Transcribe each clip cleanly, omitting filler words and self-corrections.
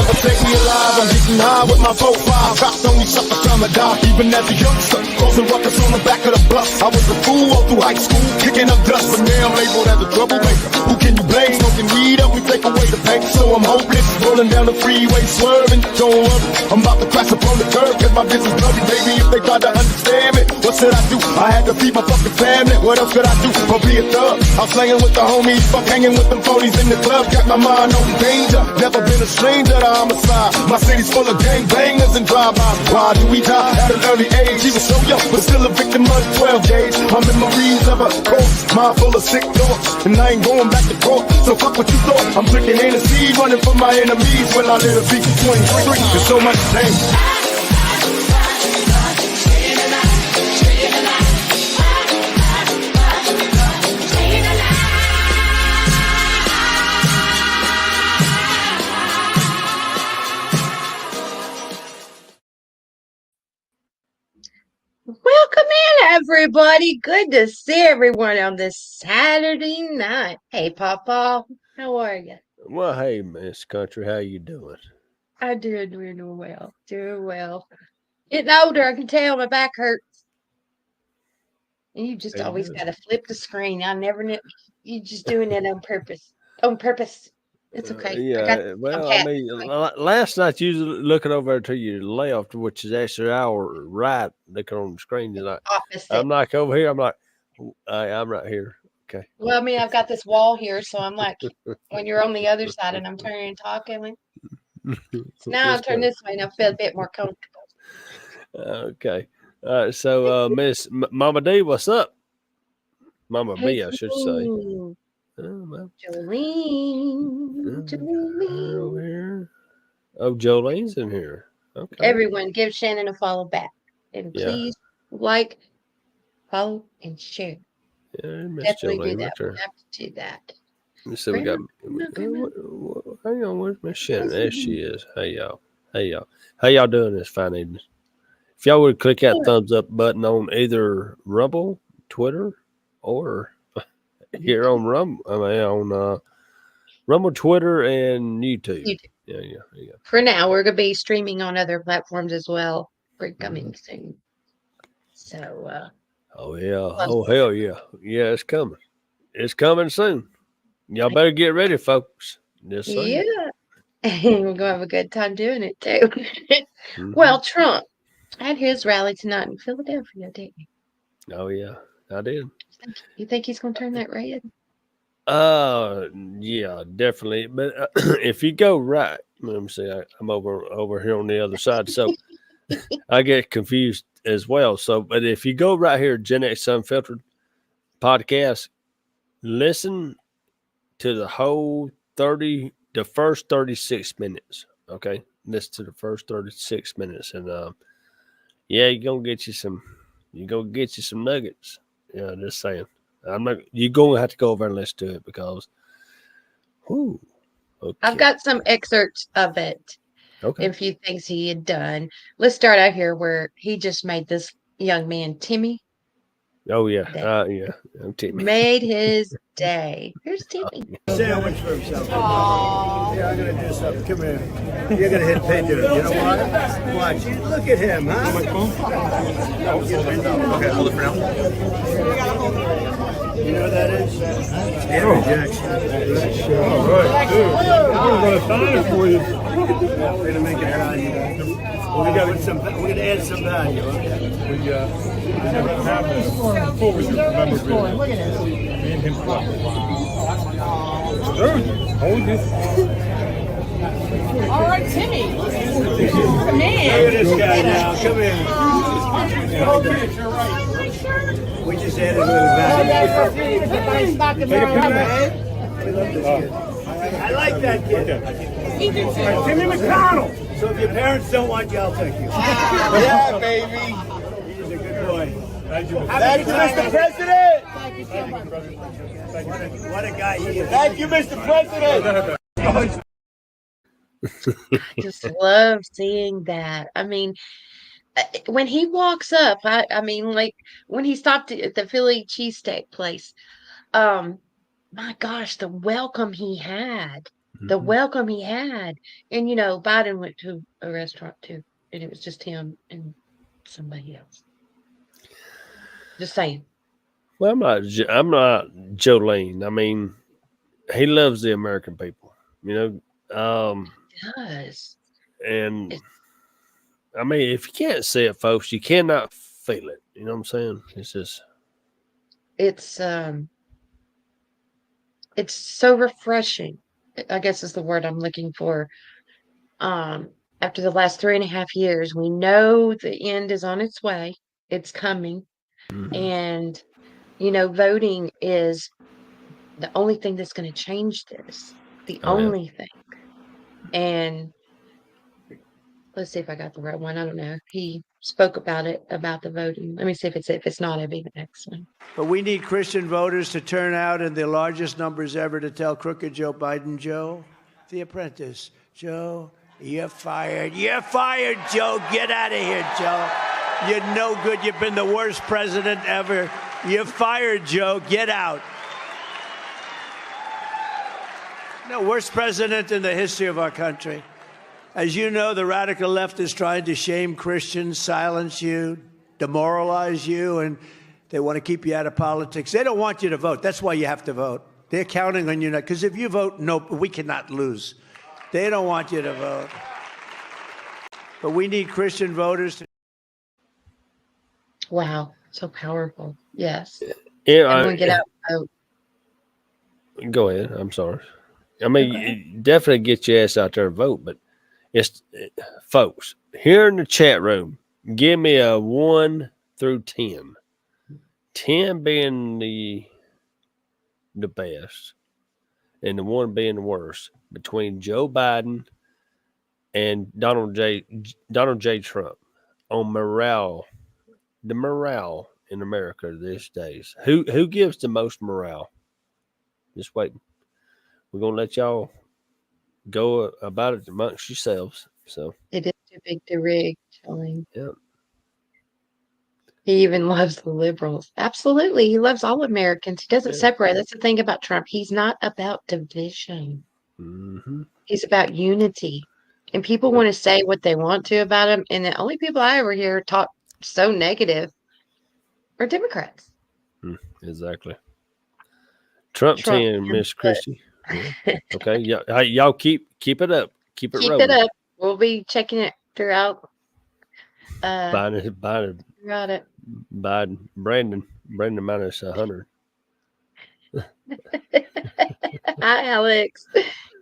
never take me alive. I'm getting high with my 4-5. Cops only suffer time to die. Even as a youngster, causing ruckus on the back of the bus. I was a fool all through high school, kicking up dust. But now I'm labeled as a troublemaker. Who can you blame? Smoking weed up, we take away the pain. So I'm hopeless, rolling down the freeway, swerving. Don't worry, I'm about to crash upon the curb, cause my business bloody, baby. If they tried to understand me, what should I do? I had to feed my fucking family. What else could I do but be a thug? I'm slanging with the homies, fuck hanging with them phonies in the club. Got my mind on danger, never been a stranger to homicide. My city's full of gangbangers and drive-bys. Why do we die at an early age? He was so young, but still a victim of 12 gauge. My memories of a corpse, mind full of sick thoughts, and I ain't going back to court. So fuck what you thought. I'm drinking Hennessy, running from my enemies. When I live a beat 23, there's so much pain. Welcome in, everybody. Good to see everyone on this Saturday night. Hey, Papa, how are you? Well, hey, Miss Country, how you doing? I'm doing well. Doing well. Getting older, I can tell my back hurts. And you just always got to flip the screen. I never knew. You're just doing it on purpose. On purpose. It's okay. Yeah, well, I mean, last night you was looking over to your left, which is actually our right, looking on the screen. Like, I'm like over here. I'm like, I'm right here. Okay. Well, I mean, I've got this wall here, so I'm like, when you're on the other side and I'm turning and talking, like, so now I turn this way and I feel a bit more comfortable. Okay. All right. So, Miss Mama D, what's up? Mama B, I should say. Jolene. Over here. Oh, Jolene's in here. Okay. Everyone, give Shannon a follow back. And please like, follow, and share. Yeah, Definitely Jolene do that. right there. We have to do that. Let's see, we got. Hang on, where's Miss Shannon? There she is. Hey y'all. How y'all doing this fine evening? If y'all would click that thumbs up button on either Rumble, Twitter, or here on Rumble, Twitter, and YouTube. Yeah. For now, we're gonna be streaming on other platforms as well. We're coming soon. So. Oh yeah. Oh hell yeah. Yeah, it's coming. It's coming soon. Y'all better get ready, folks. Yeah. We're gonna have a good time doing it too. Well, Trump had his rally tonight in Philadelphia, didn't he? Oh yeah, I did. You think he's gonna turn that red? Yeah, definitely. But if you go right, let me see. I'm over here on the other side, so I get confused as well. So, but if you go right here, Gen X Unfiltered podcast, listen to the whole the first 36 minutes. Okay, listen to the first 36 minutes, and you're gonna get you some nuggets. Yeah, just saying. You're gonna have to go over and listen to it because, okay. I've got some excerpts of it. Okay. And a few things he had done. Let's start out here where he just made this young man, Timmy. Oh yeah, I'm Timmy. Made his day. Here's Timmy. Sandwich for himself. Aww. Yeah, I'm gonna do something. Come here. You're gonna hit pay dirt. You know what? Watch. Look at him, huh? Okay, hold it for now. You know what that is? Andrew Jackson. All right, dude. We're gonna sign it for you. We're gonna make it value. We're gonna add some value. Okay? We have a cabinet full with your memorabilia. Me and him. Dude, hold this. All right, Timmy. Come in. Look at this guy now. Come in. We just added a little value. I like that kid. Timmy McConnell. So if your parents don't want you, I'll take you. Yeah, baby. He's a good boy. Thank you. Thank you, Mr. President. What a guy he is. Thank you, Mr. President. I just love seeing that. I mean, when he walks up, I mean, like when he stopped at the Philly cheesesteak place, my gosh, the welcome he had. the welcome he had. And, Biden went to a restaurant too, and it was just him and somebody else. Just saying. Well, I'm not Jolene. I mean, he loves the American people, It does. and It's, I mean, if you can't see it, folks, you cannot feel it. You know what I'm saying? It's just it's so refreshing, I guess is the word I'm looking for. After the last 3.5 years, we know the end is on its way. It's coming. And, voting is the only thing that's going to change this. The oh yeah. only thing. And let's see if I got the right one. I don't know. He spoke about the voting. Let me see if it's not, it'll be the next one. But we need Christian voters to turn out in the largest numbers ever to tell crooked Joe Biden, Joe, the apprentice, Joe, you're fired. You're fired, Joe. Get out of here, Joe. You're no good. You've been the worst president ever. You're fired, Joe. Get out. No, worst president in the history of our country. As you know, the radical left is trying to shame Christians, silence you, demoralize you, and they want to keep you out of politics. They don't want you to vote. That's why you have to vote. They're counting on you, because if you vote, no, we cannot lose. They don't want you to vote. But we need Christian voters to. Wow. So powerful. Yes. Yeah, Everyone get out and vote. Go ahead. I'm sorry. I mean, you definitely get your ass out there and vote, but folks, here in the chat room, give me a 1 through 10. 10 being the best, and the 1 being the worst, between Joe Biden and Donald J. Trump on morale, the morale in America these days. Who gives the most morale? Just waiting. We're gonna let y'all go about it amongst yourselves. So It is too big to rig, Jolene. yeah. He even loves the liberals. Absolutely. He loves all Americans. He doesn't separate. That's the thing about Trump. He's not about division. Mm-hmm. He's about unity. And people want to say what they want to about him. And the only people I ever hear talk so negative are Democrats. Exactly. Trump 10, Miss Christie. Yeah. Okay. Y'all keep it up. Keep it rolling. Keep it up. We'll be checking it throughout. Biden. Got it. Brandon minus 100. Hi, Alex.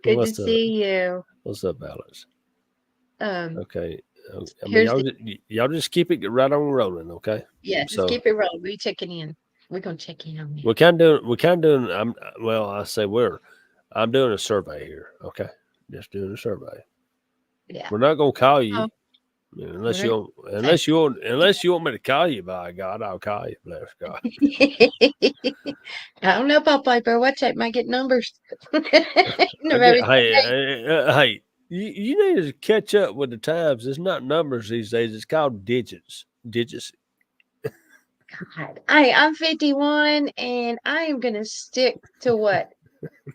Good What's to up? see you. What's up, Alex? Here's Okay. I mean, y'all just keep it right on rolling, okay? Yeah, just keep it rolling. We're checking in. We're gonna check in on you. We're kind of doing. I'm doing a survey here, okay? Just doing a survey. Yeah. We're not gonna call you. Oh. Unless you want me to call you, by God, I'll call you. Bless God. I don't know about Piper. Watch out, might get numbers. Hey, you need to catch up with the times. It's not numbers these days. It's called digits. Digits. God. I'm 51 and I am gonna stick to what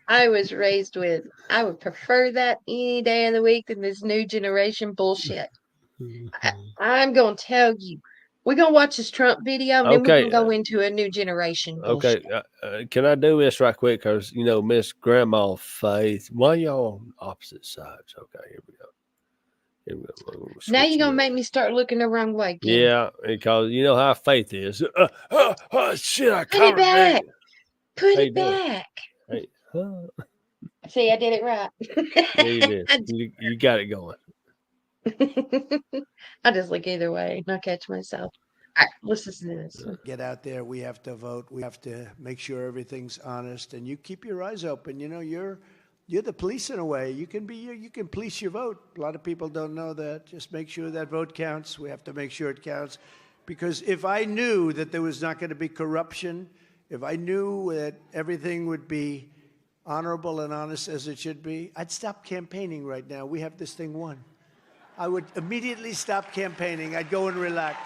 I was raised with. I would prefer that any day of the week than this new generation bullshit. I'm gonna tell you. We're gonna watch this Trump video and then we can go into a new generation bullshit. Okay, can I do this right quick? Because Miss Grandma Faith, why y'all on opposite sides? Okay, here we go. Now you're gonna make me start looking the wrong way again. Yeah, because you know how Faith is. Shit, I Put it back. Put it doing? back. Hey, See, I did it right. yeah, you did. You got it going. I just look either way and I catch myself. All right, let's listen to this. Get out there. We have to vote. We have to make sure everything's honest. And you keep your eyes open. You're the police in a way. You can police your vote. A lot of people don't know that. Just make sure that vote counts. We have to make sure it counts. Because if I knew that there was not going to be corruption, if I knew that everything would be honorable and honest as it should be, I'd stop campaigning right now. We have this thing won. I would immediately stop campaigning. I'd go and relax.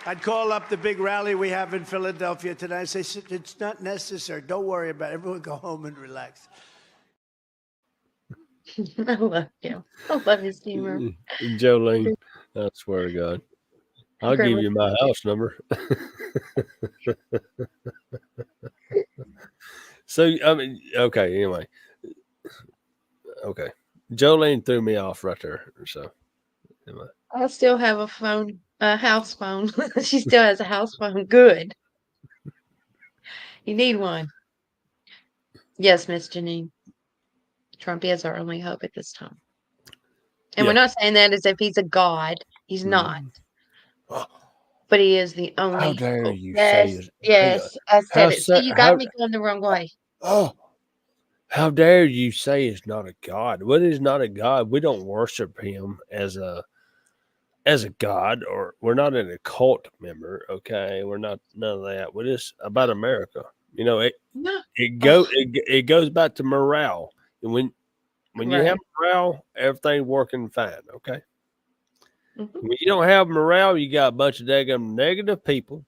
I'd call up the big rally we have in Philadelphia tonight and say, it's not necessary. Don't worry about it. Everyone go home and relax. I love him. I love his humor. Jolene, I swear to God. I'll give you my house number. So, I mean, okay, anyway. Okay. Jolene threw me off right there. So, anyway. I still have a phone, a house phone. She still has a house phone. Good. You need one. Yes, Miss Janine. Trump is our only hope at this time. And we're Yeah. not saying that as if he's a god. He's not. But he is the only How dare hope. you Yes, say it? yes, I said it. See, you got me going the wrong way. Oh, how dare you say he's not a god? What is not a god? We don't worship him as a god, or we're not an occult member. Okay, we're not none of that. We're just about America. You know, No. it goes back to morale. And when you have Right. morale, everything's working fine. Okay. Mhm. When you don't have morale, you got a bunch of daggum negative people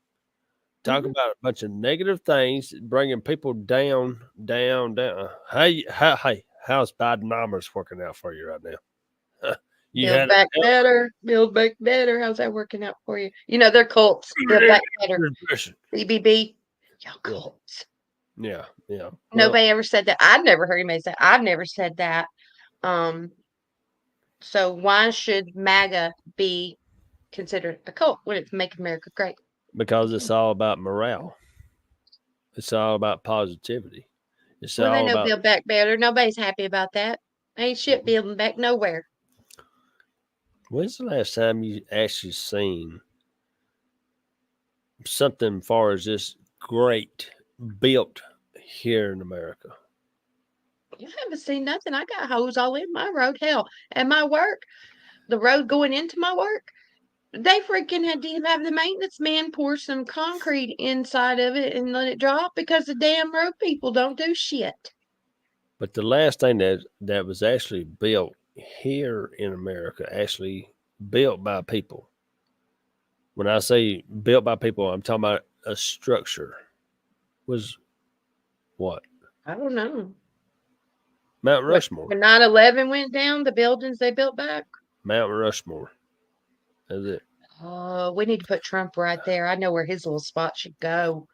talking Mhm. about a bunch of negative things, bringing people down. Hey, how's Bidenomics working out for you right now? You Build had back better. Build back better. How's that working out for you? You know, they're cults. Build back better. BBB. Y'all cults. Yeah. Well, Nobody ever said that. I've never heard anybody say. I've never said that. So why should MAGA be considered a cult when it's Make America Great? because it's all about morale. It's all about positivity. It's Well, they all know about Build Back Better. Nobody's happy about that. Ain't shit building back nowhere. when's the last time you actually seen something far as this great built here in America? You haven't seen nothing. I got holes all in my road. Hell, at my work, the road going into my work, they freaking had to have the maintenance man pour some concrete inside of it and let it drop because the damn road people don't do shit. But the last thing that was actually built here in America, actually built by people. When I say built by people, I'm talking about a structure. Was what? I don't know. Mount What, Rushmore. when 9/11 went down, the buildings they built back? Mount Rushmore. That's it. Oh, we need to put Trump right there. I know where his little spot should go.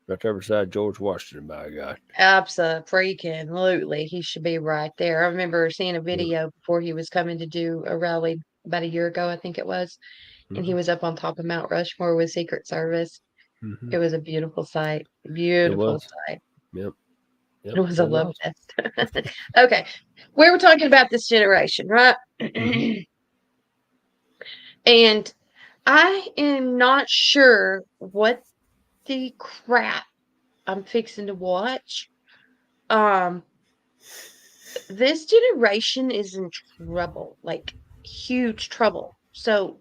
Right there beside George Washington, by God. Absolutely. He should be right there. I remember seeing a video before he was coming to do a rally about a year ago, I think it was. And he was up on top of Mount Rushmore with Secret Service. Mm-hmm. It was a beautiful sight. It Beautiful was. sight. Yep. It was a love fest. Okay. We were talking about this generation, right? Mhm. And I am not sure what the crap I'm fixing to watch. This generation is in trouble, like huge trouble. So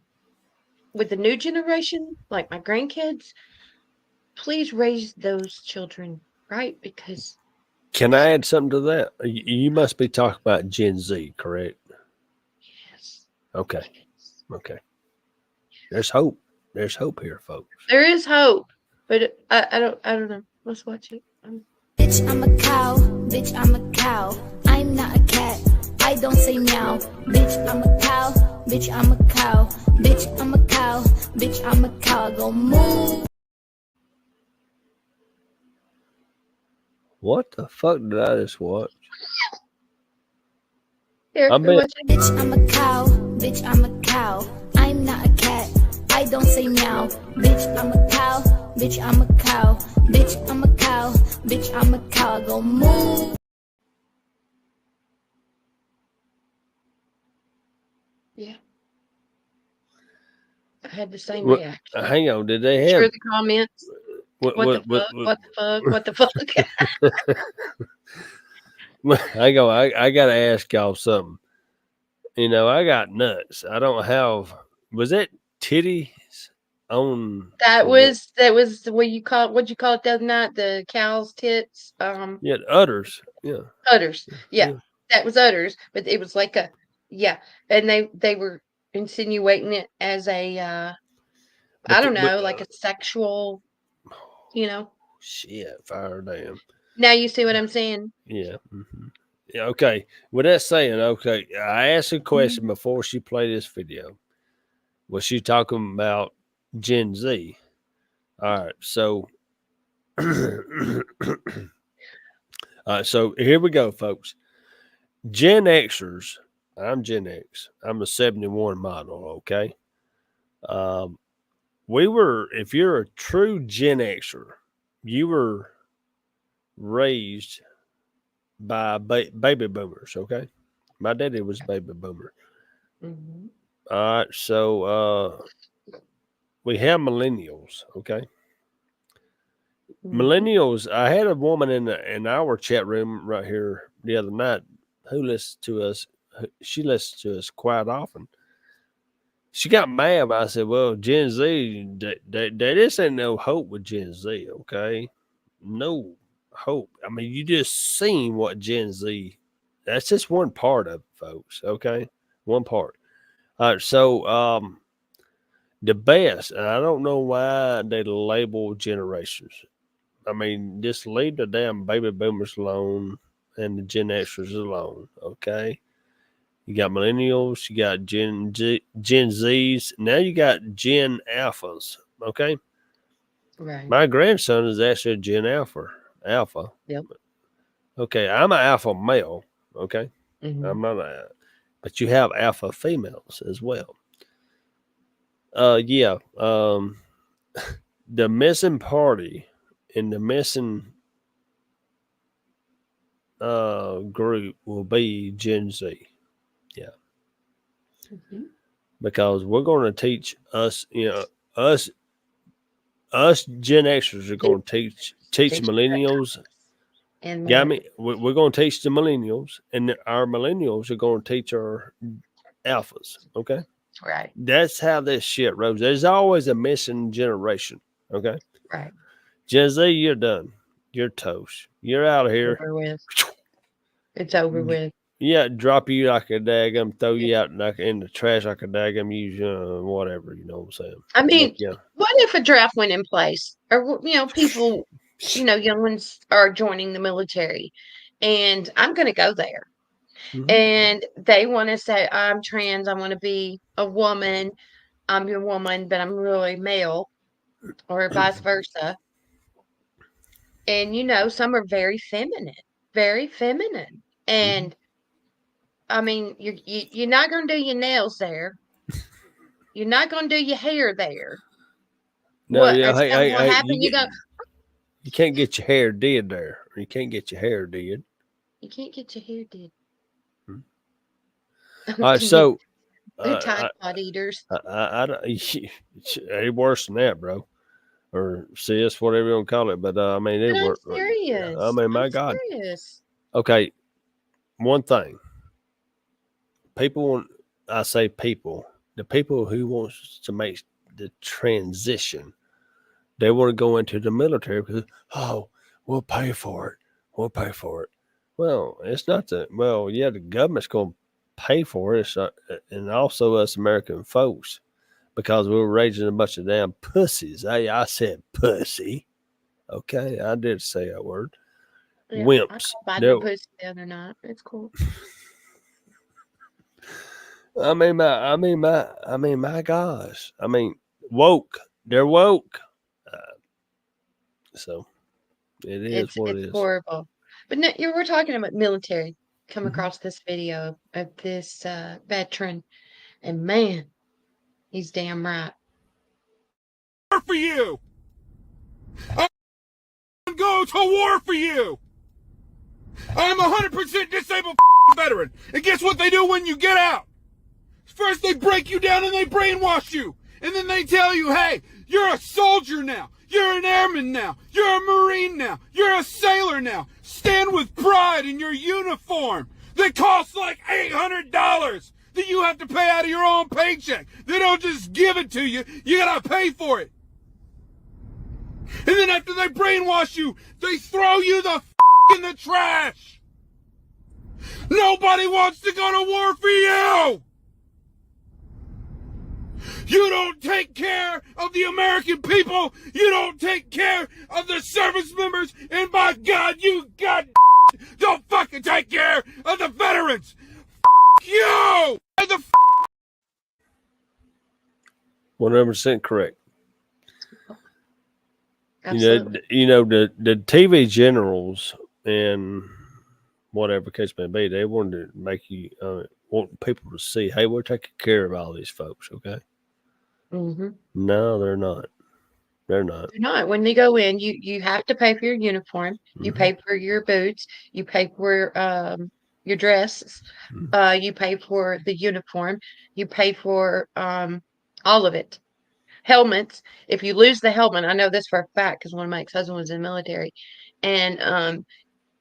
with the new generation, like my grandkids, please raise those children right, because Can I add something to that? You must be talking about Gen Z, correct? yes, Okay. Okay. There's hope. There's hope here, folks. there is hope, but I don't know. Let's watch it. Bitch, I'm a cow. Bitch, I'm a cow. I'm not a cat. I don't say meow. Bitch, I'm a cow. Bitch, I'm a cow. Bitch, I'm a cow. Bitch, I'm a cow. I go moo. What the fuck did I just watch? Here, I'm go watch it. Bitch, I'm a cow. Bitch, I'm a cow. I'm not a cat. I don't say meow. Bitch, I'm a cow. Bitch, I'm a cow. Bitch, I'm a cow. Bitch, I'm a cow. I go moo. Yeah. I had the same What, reaction. hang on. Did they have Sure, the comments. What the fuck? What the fuck? What the fuck? hang on. I got to ask y'all something. You know, I got nuts. I don't have. Was that titties on? That was what you call what'd you call it the other night? The cow's tits. Yeah, udders. Yeah. Udders. Yeah. That was udders, but it was like a and they were insinuating it as a I don't know, like a sexual, Shit, fire damn. Now you see what I'm saying? Yeah. Yeah. Okay. With that saying, okay, I asked a question before she played this video. Was she talking about Gen Z? All right. So, so here we go, folks. Gen Xers. I'm Gen X. I'm a 71 model. Okay. If you're a true Gen Xer, you were raised by baby boomers. Okay. My daddy was a baby boomer. Mm-hmm. All right. So, we have millennials. Okay. Millennials. I had a woman in our chat room right here the other night who listens to us. She listens to us quite often. She got mad. I said, "Well, Gen Z, there just ain't no hope with Gen Z. Okay, no hope. I mean, you just seen what Gen Z. That's just one part of it, folks. Okay, one part. All right. So, the best, and I don't know why they label generations. I mean, just leave the damn baby boomers alone and the Gen Xers alone, okay? You got millennials, you got Gen Zs, now you got Gen Alphas, okay? Right. My grandson is actually a Gen Alpha. Yep. Okay, I'm an alpha male, okay? Mm-hmm. I'm not but you have alpha females as well. Yeah, the missing party and the missing group will be Gen Z. Yeah. Mm-hmm. Because we're going to teach us, us Gen Xers are going to teach millennials. And Got me? We're going to teach the millennials, and our millennials are going to teach our alphas. Okay. right. That's how this shit rolls. There's always a missing generation. Okay. Right. Gen Z, you're done. You're toast. You're out of here. Over with. It's over with. Yeah, drop you like a daggum, throw you out like in the trash like a daggum, use whatever, you know what I'm saying? I mean, yeah. What if a draft went in place, or people, young ones are joining the military, and I'm going to go there, and they want to say I'm trans, I want to be a woman, I'm a woman, but I'm really male, or vice versa, and some are very feminine, and I mean, you're not going to do your nails there. You're not going to do your hair there. No, What? yeah, Is that hey, what happened? you can't get your hair did there. You can't get your hair did. You can't get your hair did. All right, so They're Tide Pod eaters. I don't. It's worse than that, bro. Or sis, whatever you want to call it. But I mean, it I'm worked. serious. I mean, my I'm God. Serious. Okay, one thing. I say people. The people who wants to make the transition, they want to go into the military because, we'll pay for it. We'll pay for it. Well, it's not the government's going to pay for it. And also us American folks, because we were raising a bunch of damn pussies. I said pussy. Okay, I did say that word. Yeah, Wimps. I called pussy the other night. It's cool. I mean, my gosh. I mean, woke. They're woke. So it is what it is. It's horrible. But no, we're talking about military. Come across this video of this veteran, and man, he's damn right. For you, I'm go to war for you. I'm 100% disabled veteran, and guess what they do when you get out? First, they break you down and they brainwash you. And then they tell you, hey, you're a soldier now. You're an airman now. You're a Marine now. You're a sailor now. Stand with pride in your uniform that costs like $800 that you have to pay out of your own paycheck. They don't just give it to you. You gotta pay for it. And then after they brainwash you, they throw you the in the trash. Nobody wants to go to war for you. You don't take care of the American people. You don't take care of the service members. And by God, you don't fucking take care of the veterans. You! And the 100% correct. Absolutely. The TV generals and whatever case may be, they wanted to make you want people to see, hey, we're taking care of all these folks, okay? Mm-hmm. No, they're not. They're not. They're not. When you go in, you have to pay for your uniform. You pay for your boots. You pay for your dresses. You pay for the uniform. You pay for all of it. Helmets. If you lose the helmet, I know this for a fact because one of my ex-husbands was in the military, and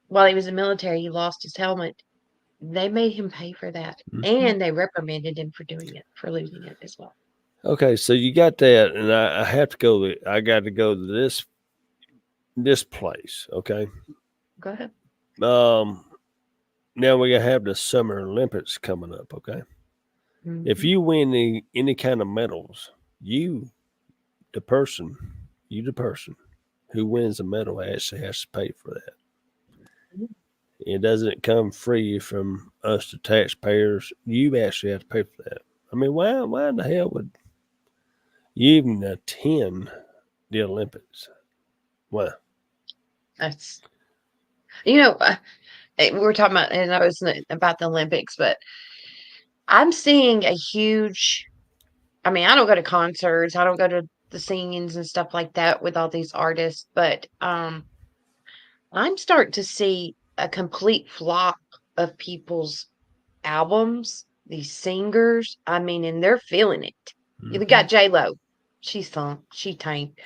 while he was in the military, he lost his helmet. They made him pay for that, and they reprimanded him for doing it, for losing it as well. Okay, so you got that, and I have to go. I got to go to this place. Okay. Go ahead. Now we have the Summer Olympics coming up. Okay. If you win any kind of medals, the person who wins the medal actually has to pay for that. It doesn't come free from us, the taxpayers. You actually have to pay for that. I mean, why in the hell would you even attend the Olympics? Why? That's, we were talking about, and I was about the Olympics, but I'm seeing a huge, I mean, I don't go to concerts, I don't go to the singings and stuff like that with all these artists, but I'm starting to see a complete flock of people's albums, these singers. I mean, and they're feeling it. You got J-Lo. She sung, she tanked.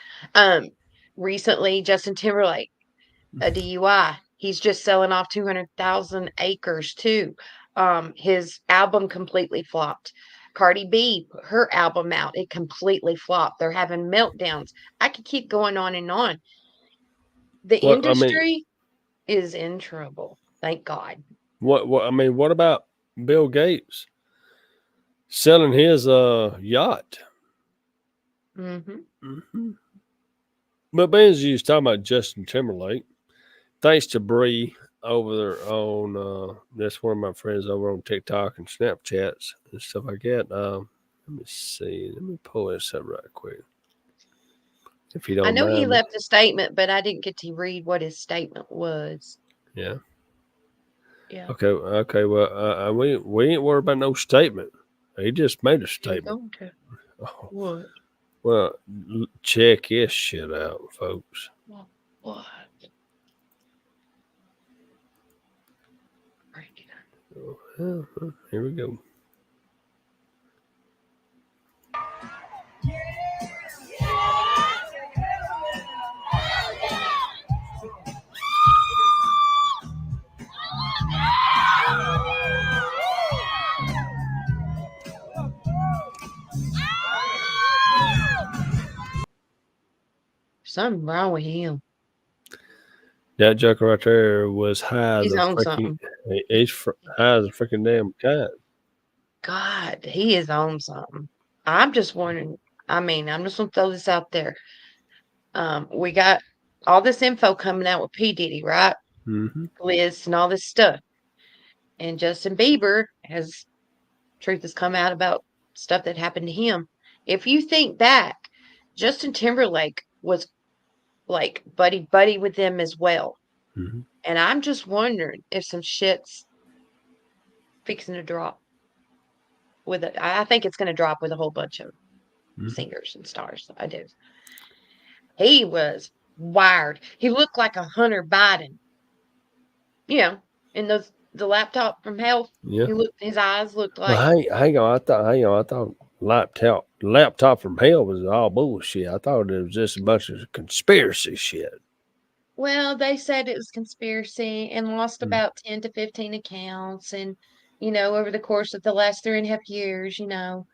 Recently, Justin Timberlake, a DUI. He's just selling off 200,000 acres too. His album completely flopped. Cardi B, her album out, it completely flopped. They're having meltdowns. I could keep going on and on. The industry is in trouble. Thank God. What about Bill Gates selling his yacht? But being as you was talking about Justin Timberlake, thanks to Bree over there on that's one of my friends over on TikTok and Snapchats and stuff like that. Let me see. Let me pull this up right quick. If you don't I know mind. he left a statement, but I didn't get to read what his statement was. Yeah. Yeah. Okay. Well, we ain't worried about no statement. He just made a statement. Oh. What? Well, check this shit out, folks. What? Here we go. Something wrong with him. That joker right there was high as He's a on freaking. something. He's high as a freaking damn cat. God, he is on something. I'm just wondering. I mean, I'm just gonna throw this out there. We got all this info coming out with P. Diddy, right? Liz and all this stuff. And Justin Bieber truth has come out about stuff that happened to him. If you think back, Justin Timberlake was like buddy with them as well. And I'm just wondering if some shit's fixing to drop with it. I think it's going to drop with a whole bunch of singers and stars. I do. He was wired. He looked like a Hunter Biden. In the laptop from hell. Yeah. His eyes looked like. Well, hang on. I thought laptop from hell was all bullshit. I thought it was just a bunch of conspiracy shit. Well, they said it was conspiracy and lost about 10 to 15 accounts, and over the course of the last 3.5 years, And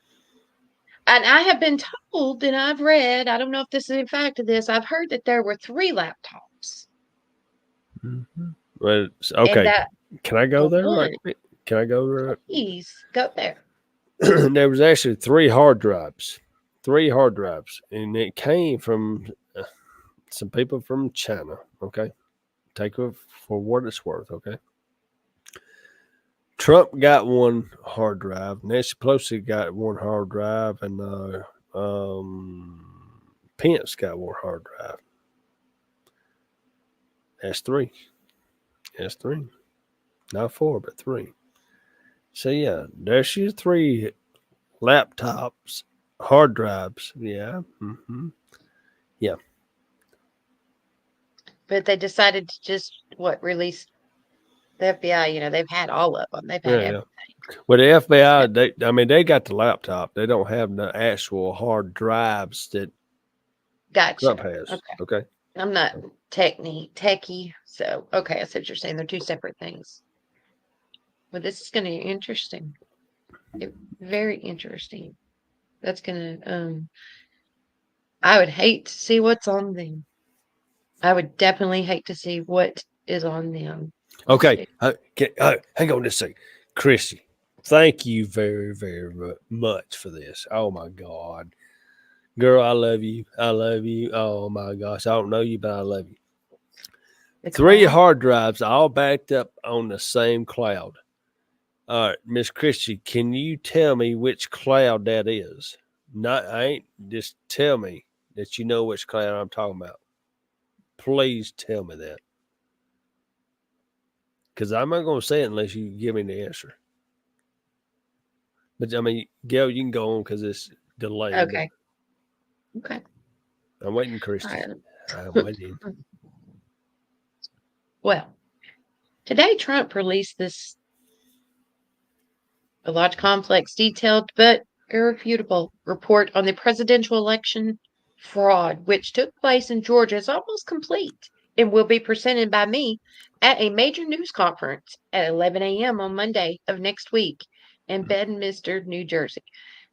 I have been told, and I've read, I don't know if this is in fact of this, I've heard that there were 3 laptops. Well, okay. Can I go there? Can I go there? Please go there. There was actually 3 hard drives. 3 hard drives, and it came from some people from China. Okay, take it for what it's worth. Okay, Trump got one hard drive. Nancy Pelosi got one hard drive, and Pence got one hard drive. That's 3. That's 3. Not 4, but 3. So yeah, there's your 3 laptops, hard drives. Yeah. Yeah. But they decided to just release the FBI. You know, they've had all of them. They've had Yeah. Well, the FBI, they got the laptop. They don't have the actual hard drives that Trump Gotcha. has. Okay. Okay. I'm not techie, so okay. I see what you're saying. They're 2 separate things. Well, this is going to be interesting. Very interesting. That's going to. I would hate to see what's on them. I would definitely hate to see what is on them. Okay. Hang on just a second. Chrissy, thank you very, very much for this. Oh, my God. Girl, I love you. I love you. Oh, my gosh. I don't know you, but I love you. The 3 cloud. hard drives all backed up on the same cloud. All right, Miss Christie, can you tell me which cloud that is? Just tell me that you know which cloud I'm talking about. Please tell me that. Because I'm not going to say it unless you give me the answer. But I mean, Gail, you can go on because it's delayed. Okay. I'm waiting, Christy. All right. I'm waiting. Well, today Trump released a large, complex, detailed, but irrefutable report on the presidential election fraud, which took place in Georgia, is almost complete and will be presented by me at a major news conference at 11 a.m. on Monday of next week in Bedminster, New Jersey.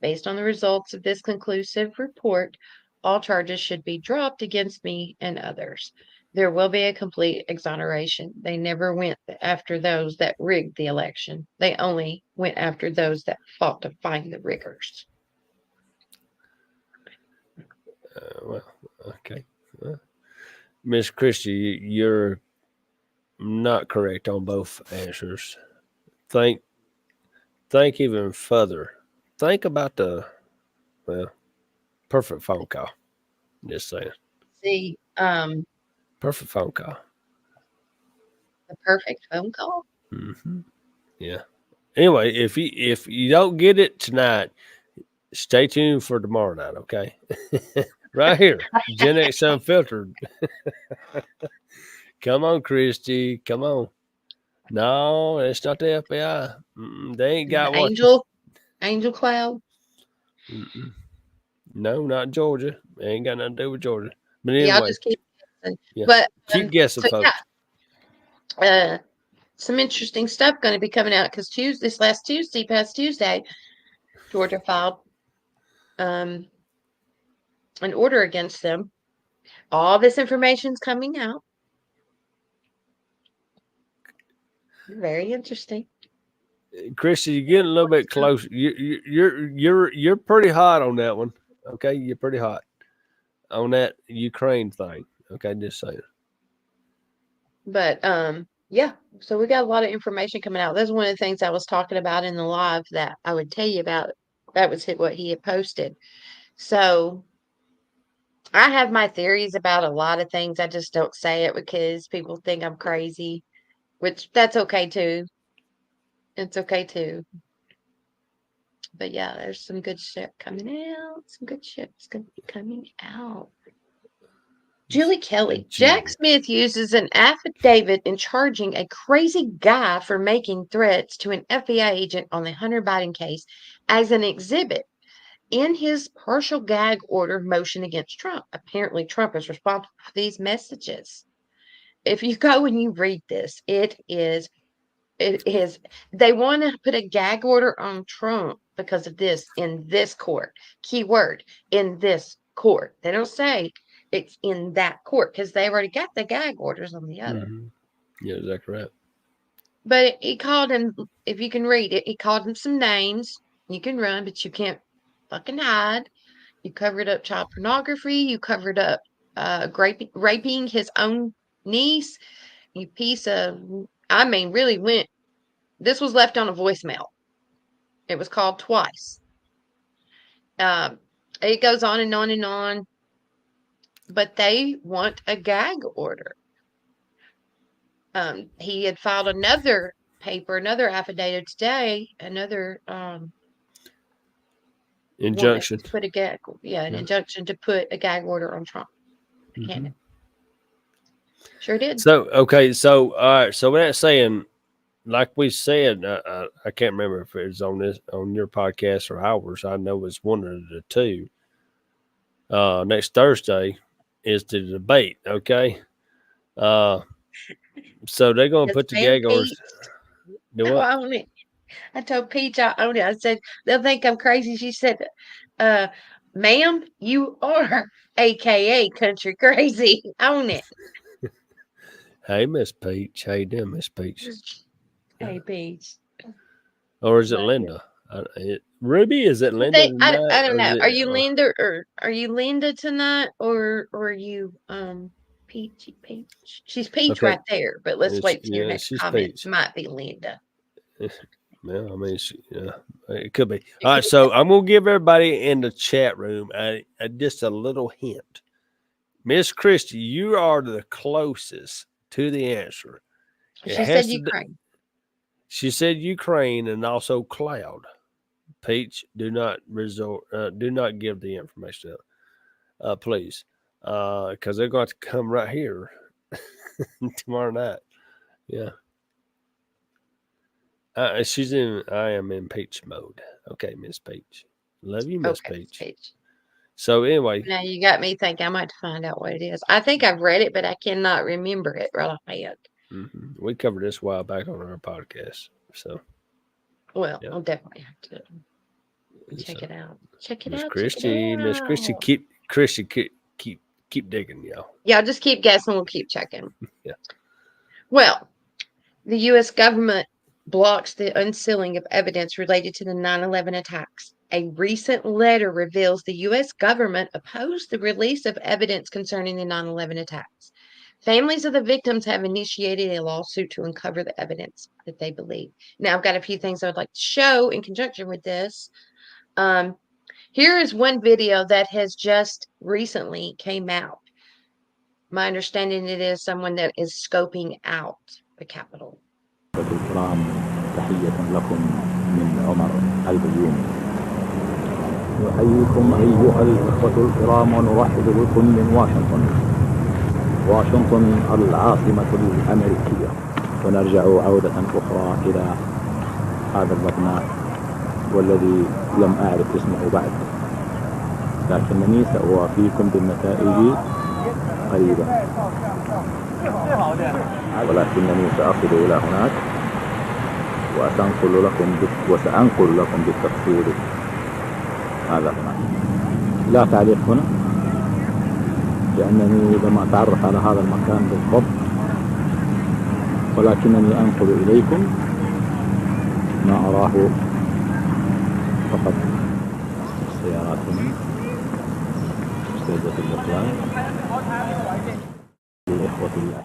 Based on the results of this conclusive report, all charges should be dropped against me and others. There will be a complete exoneration. They never went after those that rigged the election. They only went after those that fought to find the riggers. Well, okay. Miss Christie, you're not correct on both answers. Think even further. Think about the perfect phone call. Just saying. See, Perfect phone call. the perfect phone call. Mm-hmm. Yeah. Anyway, if you don't get it tonight, stay tuned for tomorrow night. Okay. Right here, Gen X Unfiltered. Come on, Christy. Come on. No, it's not the FBI. They ain't got The what. angel cloud. No, not Georgia. They ain't got nothing to do with Georgia. But Yeah, I'll anyway, just keep guessing. yeah. But Keep guessing, so folks. yeah, some interesting stuff going to be coming out because past Tuesday, Georgia filed an order against them. All this information's coming out. Very interesting. Christy, you're getting a little bit close. You're pretty hot on that one. Okay, you're pretty hot on that Ukraine thing. Okay, just saying. But yeah, so we got a lot of information coming out. That's one of the things I was talking about in the live that I would tell you about. That was what he had posted. So I have my theories about a lot of things. I just don't say it because people think I'm crazy, which that's okay too. It's okay too. But yeah, there's some good shit coming out. Some good shit's gonna be coming out. Julie Kelly. Jack Smith uses an affidavit in charging a crazy guy for making threats to an FBI agent on the Hunter Biden case as an exhibit in his partial gag order motion against Trump. Apparently, Trump is responsible for these messages. If you go and you read this, it is they want to put a gag order on Trump because of this in this court. Keyword, in this court. They don't say it's in that court because they've already got the gag orders on the other. Mm-hmm. Yeah, is that correct? But he called him, if you can read it, he called him some names. You can run, but you can't fucking hide. You covered up child pornography. You covered up raping his own niece. You piece of, I mean, really went. This was left on a voicemail. It was called twice. It goes on and on and on. But they want a gag order. He had filed another paper, another affidavit today, another Injunction. To put a gag, an injunction to put a gag order on Trump. Mm-hmm. Sure did. So okay, so all right, so with that saying, like we said, I can't remember if it was on your podcast or ours. I know it's one of the two. Next Thursday is the debate. Okay, so they're going to put the gag orders. Do what? I own it. I told Peach I own it. I said they'll think I'm crazy. She said, "Ma'am, you are AKA country crazy. Own it." Hey, Miss Peach. How you doing, Miss Peach? Hey, Peach. Or is it Linda? Ruby, is it Linda? I don't know. Are you Linda or are you Linda tonight or are you Peachy Peach? She's Peach right there, but let's wait till your next comment. Peach. Might be Linda. Well, I mean, it could be. All right, so I'm gonna give everybody in the chat room just a little hint. Miss Christie, you are the closest to the answer. She said Ukraine. She said Ukraine and also cloud. Peach, do not give the information out, please, because they're going to come right here tomorrow night. Yeah. I am in Peach mode. Okay, Miss Peach. Love you, Miss Peach. So anyway. Now you got me thinking I might find out what it is. I think I've read it, but I cannot remember it right off my head. Mm-hmm. We covered this a while back on our podcast. So. Well, I'll definitely have to check it out. Check it Miss out. Christie, Miss Christie, keep digging, y'all. Yeah, just keep guessing. We'll keep checking. Yeah. Well, the U.S. government blocks the unsealing of evidence related to the 9/11 attacks. A recent letter reveals the U.S. government opposed the release of evidence concerning the 9/11 attacks. Families of the victims have initiated a lawsuit to uncover the evidence that they believe. Now, I've got a few things I would like to show in conjunction with this. Here is one video that has just recently came out. My understanding it is someone that is scoping out the Capitol. الكرام تحية لكم من عمر البيومي. نحييكم أيها الإخوة الكرام ونرحب بكم من واشنطن العاصمة الأمريكية. ونرجع عودة أخرى إلى هذا المبنى والذي لم أعرف اسمه بعد، لكنني سأوافيكم بالنتائج قريبا، ولكنني سأصل إلى هناك وسأنقل لكم بالتفصيل هذا هناك. لا تعليق هنا لأنني لم أتعرف على هذا المكان بالضبط، ولكنني أنقل إليكم ما أراه فقط. السيارات هنا مستعدة للإقلال للإخوة الله.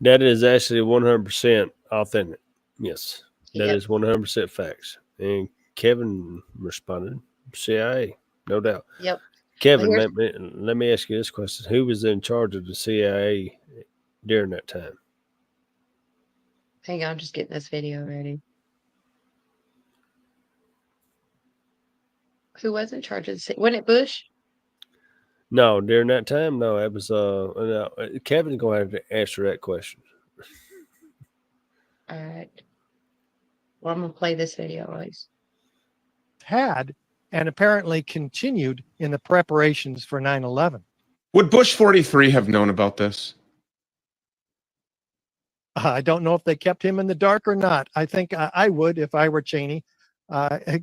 That is actually 100% authentic. Yes, that is 100% facts. And Kevin responded, CIA, no doubt. Yep. Kevin, let me ask you this question. Who was in charge of the CIA during that time? Hang on, I'm just getting this video ready. Who was in charge of the CIA? Wasn't it Bush? No, during that time, no. It was Kevin's going to have to answer that question. All right. Well, I'm going to play this video, guys. Had and apparently continued in the preparations for 9/11. Would Bush 43 have known about this? I don't know if they kept him in the dark or not. I think I would if I were Cheney.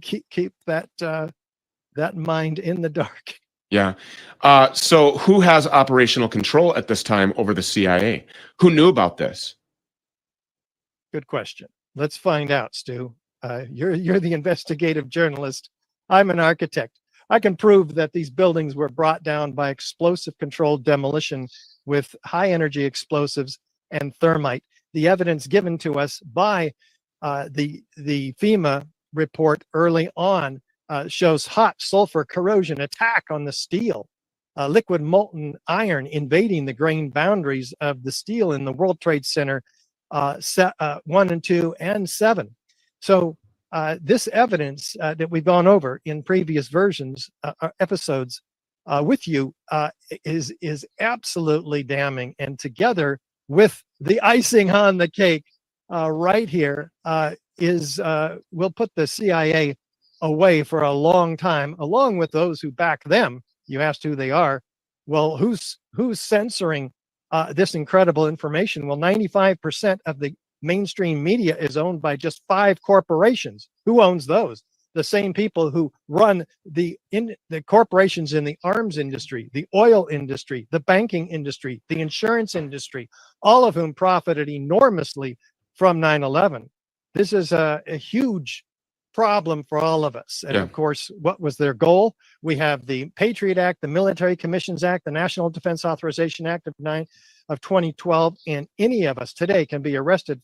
Keep that mind in the dark. Yeah. So who has operational control at this time over the CIA? Who knew about this? Good question. Let's find out, Stu. You're the investigative journalist. I'm an architect. I can prove that these buildings were brought down by explosive controlled demolition with high energy explosives and thermite. The evidence given to us by the FEMA report early on shows hot sulfur corrosion attack on the steel, liquid molten iron invading the grain boundaries of the steel in the World Trade Center 1 and 2 and 7. So this evidence that we've gone over in previous versions, episodes with you is absolutely damning. And together with the icing on the cake right here will put the CIA away for a long time, along with those who back them. You asked who they are. Well, who's censoring this incredible information? Well, 95% of the mainstream media is owned by just 5 corporations. Who owns those? The same people who run the corporations in the arms industry, the oil industry, the banking industry, the insurance industry, all of whom profited enormously from 9/11. This is a huge problem for all of us. And of course, what was their goal? We have the Patriot Act, the Military Commissions Act, the National Defense Authorization Act of 2012, and any of us today can be arrested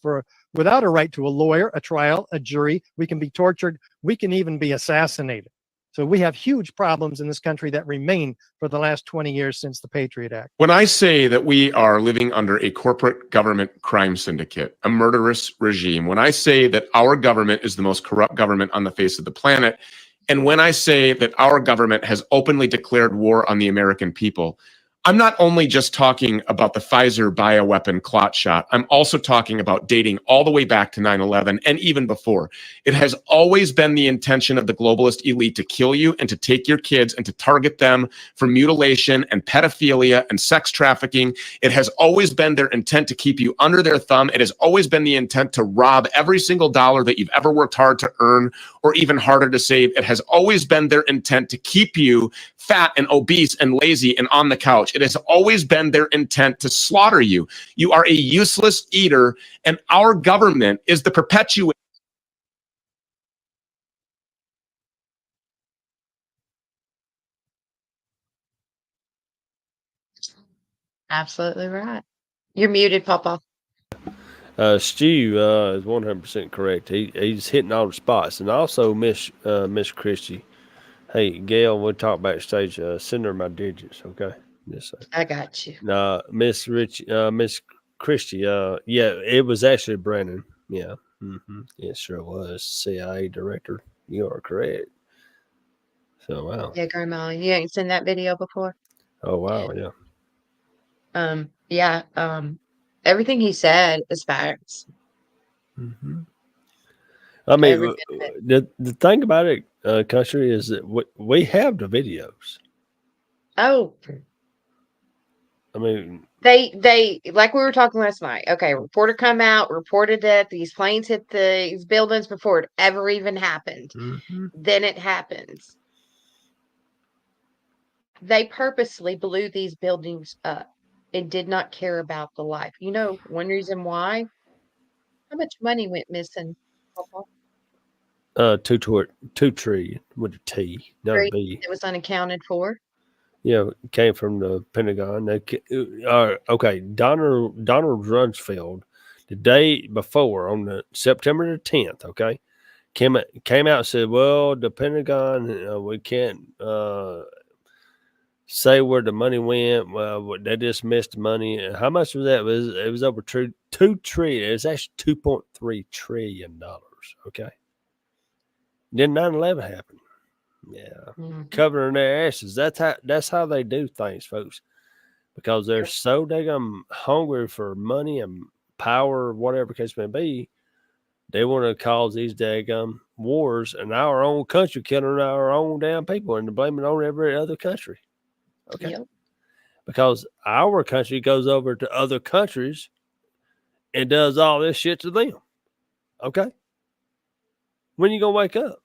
without a right to a lawyer, a trial, a jury. We can be tortured. We can even be assassinated. So we have huge problems in this country that remain for the last 20 years since the Patriot Act. When I say that we are living under a corporate government crime syndicate, a murderous regime, when I say that our government is the most corrupt government on the face of the planet, and when I say that our government has openly declared war on the American people, I'm not only just talking about the Pfizer bioweapon clot shot. I'm also talking about dating all the way back to 9/11 and even before. It has always been the intention of the globalist elite to kill you and to take your kids and to target them for mutilation and pedophilia and sex trafficking. It has always been their intent to keep you under their thumb. It has always been the intent to rob every single dollar that you've ever worked hard to earn or even harder to save. It has always been their intent to keep you fat and obese and lazy and on the couch. It has always been their intent to slaughter you. You are a useless eater, and our government is the perpetuator. Absolutely right. You're muted, Papa. Stu is 100% correct. He's hitting all the spots, and also Miss Christie. Hey, Gail, we'll talk backstage. Send her my digits, okay? Yes, sir. I got you. Miss Christie. Yeah, it was actually Brandon. Yeah, it sure was. CIA director. You are correct. So wow. Yeah, Grandma, you ain't seen that video before. Oh wow, yeah. Everything he said is facts. I mean, the thing about it, country, is that we have the videos. Oh, I mean, they like we were talking last night. Okay, reporter come out, reported that these planes hit these buildings before it ever even happened. Then it happens. They purposely blew these buildings up and did not care about the life. You know, one reason why? How much money went missing? $2 trillion with a T, not a B. It was unaccounted for. Yeah, it came from the Pentagon. Okay, Donald Rumsfeld, the day before, on the September the 10th, okay, came out and said, well, the Pentagon, we can't say where the money went. Well, they just missed the money. How much was that? It was over $2 trillion. It was actually $2.3 trillion, okay? Then 9/11 happened. Yeah, covering their asses. That's how they do things, folks, because they're so daggum hungry for money and power, whatever case may be. They want to cause these daggum wars in our own country, killing our own damn people, and to blame it on every other country. Okay, because our country goes over to other countries and does all this shit to them. Okay, when you gonna wake up?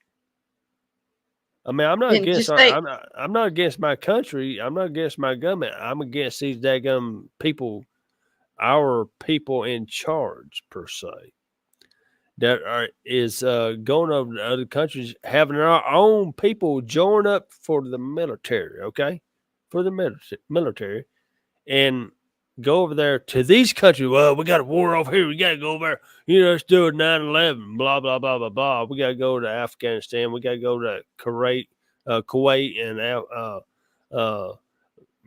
I mean, I'm not against I'm not against my country. I'm not against my government. I'm against these daggum people, our people in charge, per se. that is going over to other countries, having our own people join up for the military, okay? For the military, and go over there to these countries. Well, we got a war over here. We got to go over there. Let's do it 9/11, blah, blah, blah, blah, blah. We got to go to Afghanistan. We got to go to Kuwait, and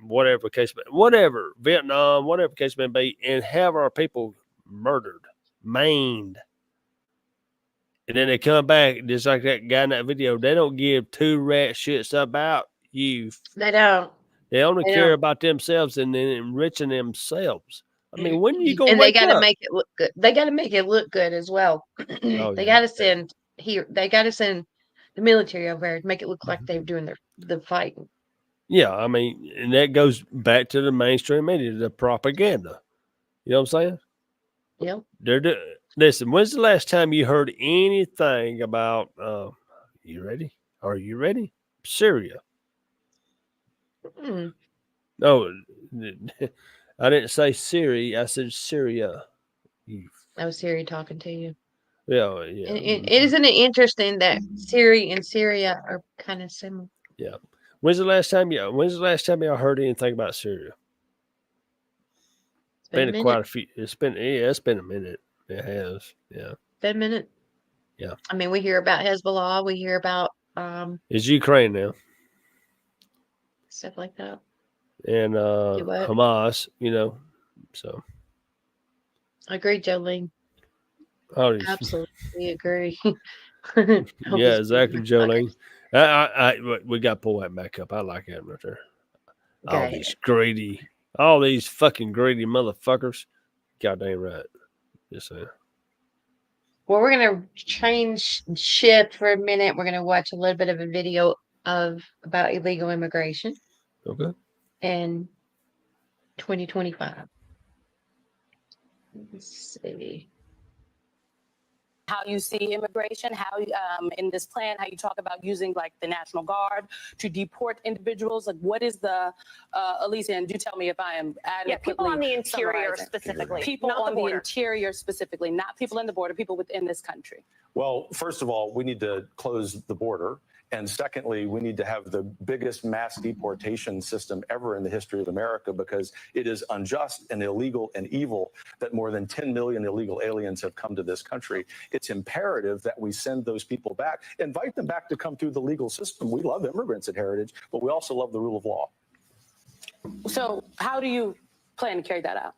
whatever case, whatever, Vietnam, whatever case may be, and have our people murdered, maimed. And then they come back, just like that guy in that video. They don't give two rat shits about you. They don't. They only They care don't. about themselves and then enriching themselves. I mean, when are you going to And they wake got to up? make it look good. They got to make it look good as well. They got to send here. They got to send the military over there to make it look like they're doing the fighting. Yeah, I mean, and that goes back to the mainstream media, the propaganda. You know what I'm saying? Yep. Listen, when's the last time you heard anything about, you ready? Are you ready? Syria. Mm. No, I didn't say Siri. I said Syria. I was Siri talking to you. Yeah. Isn't it interesting that Syria and Syria are kind of similar? Yeah. When's the last time y'all heard anything about Syria? It's been quite a few. It's been a minute. It has. Yeah. Been a minute. Yeah. I mean, we hear about Hezbollah. We hear about It's Ukraine now. Stuff like that. And Hamas, so. I agree, Jolene. Absolutely agree. Yeah, exactly, Jolene. We got to pull that back up. I like that right there. All these fucking greedy motherfuckers. Goddamn right. Just saying. Well, we're gonna change shift for a minute. We're gonna watch a little bit of a video about illegal immigration. Okay. In 2025. Let's see. How you see immigration, how in this plan, how you talk about using like the National Guard to deport individuals. Like, what is the Alicia? And do tell me if I am adequately. People on the interior specifically. People on the interior specifically, not people in the border. People within this country. Well, first of all, we need to close the border. And secondly, we need to have the biggest mass deportation system ever in the history of America, because it is unjust and illegal and evil that more than 10 million illegal aliens have come to this country. It's imperative that we send those people back, invite them back to come through the legal system. We love immigrants at Heritage, but we also love the rule of law. So how do you plan to carry that out?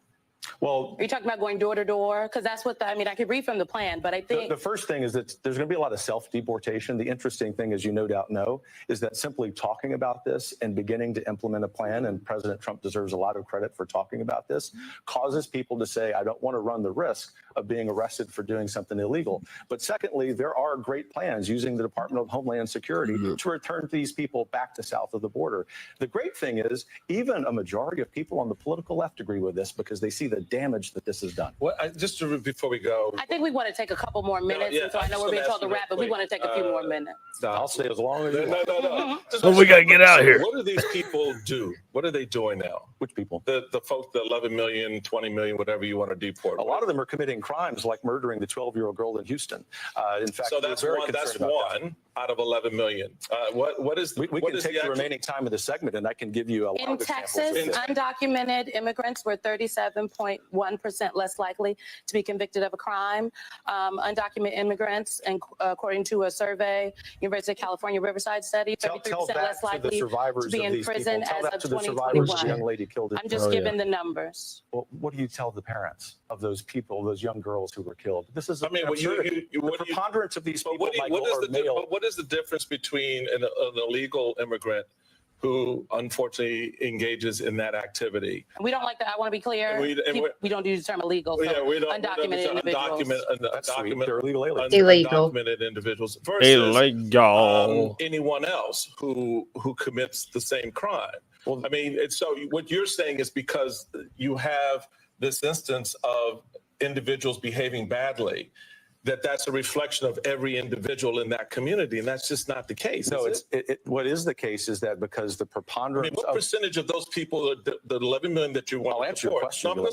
Well, are you talking about going door to door? Because that's what I could read from the plan, but I think the first thing is that there's going to be a lot of self-deportation. The interesting thing, as you no doubt know, is that simply talking about this and beginning to implement a plan, and President Trump deserves a lot of credit for talking about this, causes people to say, I don't want to run the risk of being arrested for doing something illegal. But secondly, there are great plans using the Department of Homeland Security to return these people back to south of the border. The great thing is, even a majority of people on the political left agree with this because they see the damage that this has done. Well, before we go, I think we want to take a couple more minutes. And so I know we're being told to wrap, but we want to take a few more minutes. No, I'll stay as long as you want. No. So we got to get out of here. What do these people do? What are they doing now? Which people? The folks, the 11 million, 20 million, whatever you want to deport. A lot of them are committing crimes like murdering the 12-year-old girl in Houston. In fact, so that's one out of 11 million. What is we can take the remaining time of the segment, and I can give you a lot of examples. In Texas, undocumented immigrants were 37.1% less likely to be convicted of a crime. Undocumented immigrants, and according to a survey, University of California Riverside study, 33% less likely to be in prison as of 2021. Young lady killed. I'm just giving the numbers. Well, what do you tell the parents of those people, those young girls who were killed? This is the preponderance of these people. What is the difference between an illegal immigrant who unfortunately engages in that activity? We don't like that. I want to be clear. We don't use the term illegal. So undocumented individuals. Undocumented individuals versus anyone else who commits the same crime. Well, so what you're saying is because you have this instance of individuals behaving badly, that that's a reflection of every individual in that community, and that's just not the case. No, is it? what is the case is that because the I preponderance mean, what of percentage of those people, the 11 million that you want I'll to answer your report? question, No,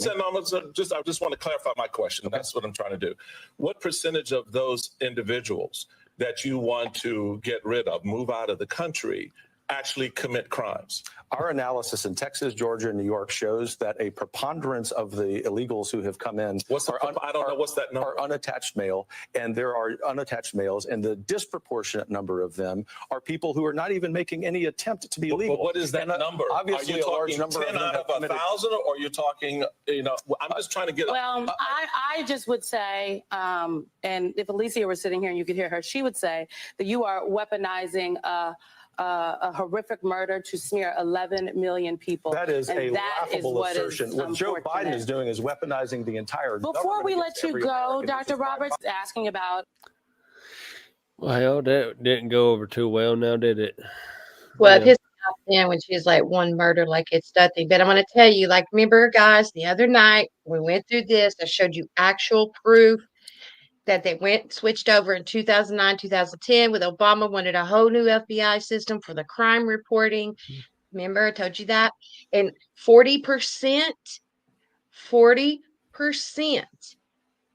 I just want to clarify my question. That's what I'm trying to do. What percentage of those individuals that you want to get rid of, move out of the country, actually commit crimes? Our analysis in Texas, Georgia, and New York shows that a preponderance of the illegals who have come in I don't know what's that number. Are unattached male, and there are unattached males, and the disproportionate number of them are people who are not even making any attempt to be legal. But what is that number? Obviously, are you a large talking number 10 of them out have of committed. 1,000, or you're talking, I'm just trying to get. Well, I just would say, and if Alicia were sitting here and you could hear her, she would say that you are weaponizing a horrific murder to smear 11 million people. That is and a that is laughable what assertion. is What Joe Biden unfortunate. is doing is weaponizing the entire Before government we against let you every go, American, which Dr. is why Roberts, asking about. Well, that didn't go over too well now, did it? Well, Yeah. it pissed me off then when she was like, one murder like it's nothing. But I'm going to tell you, like, remember, guys, the other night we went through this. I showed you actual proof that they switched over in 2009, 2010 with Obama wanted a whole new FBI system for the crime reporting. Remember, I told you that. And 40%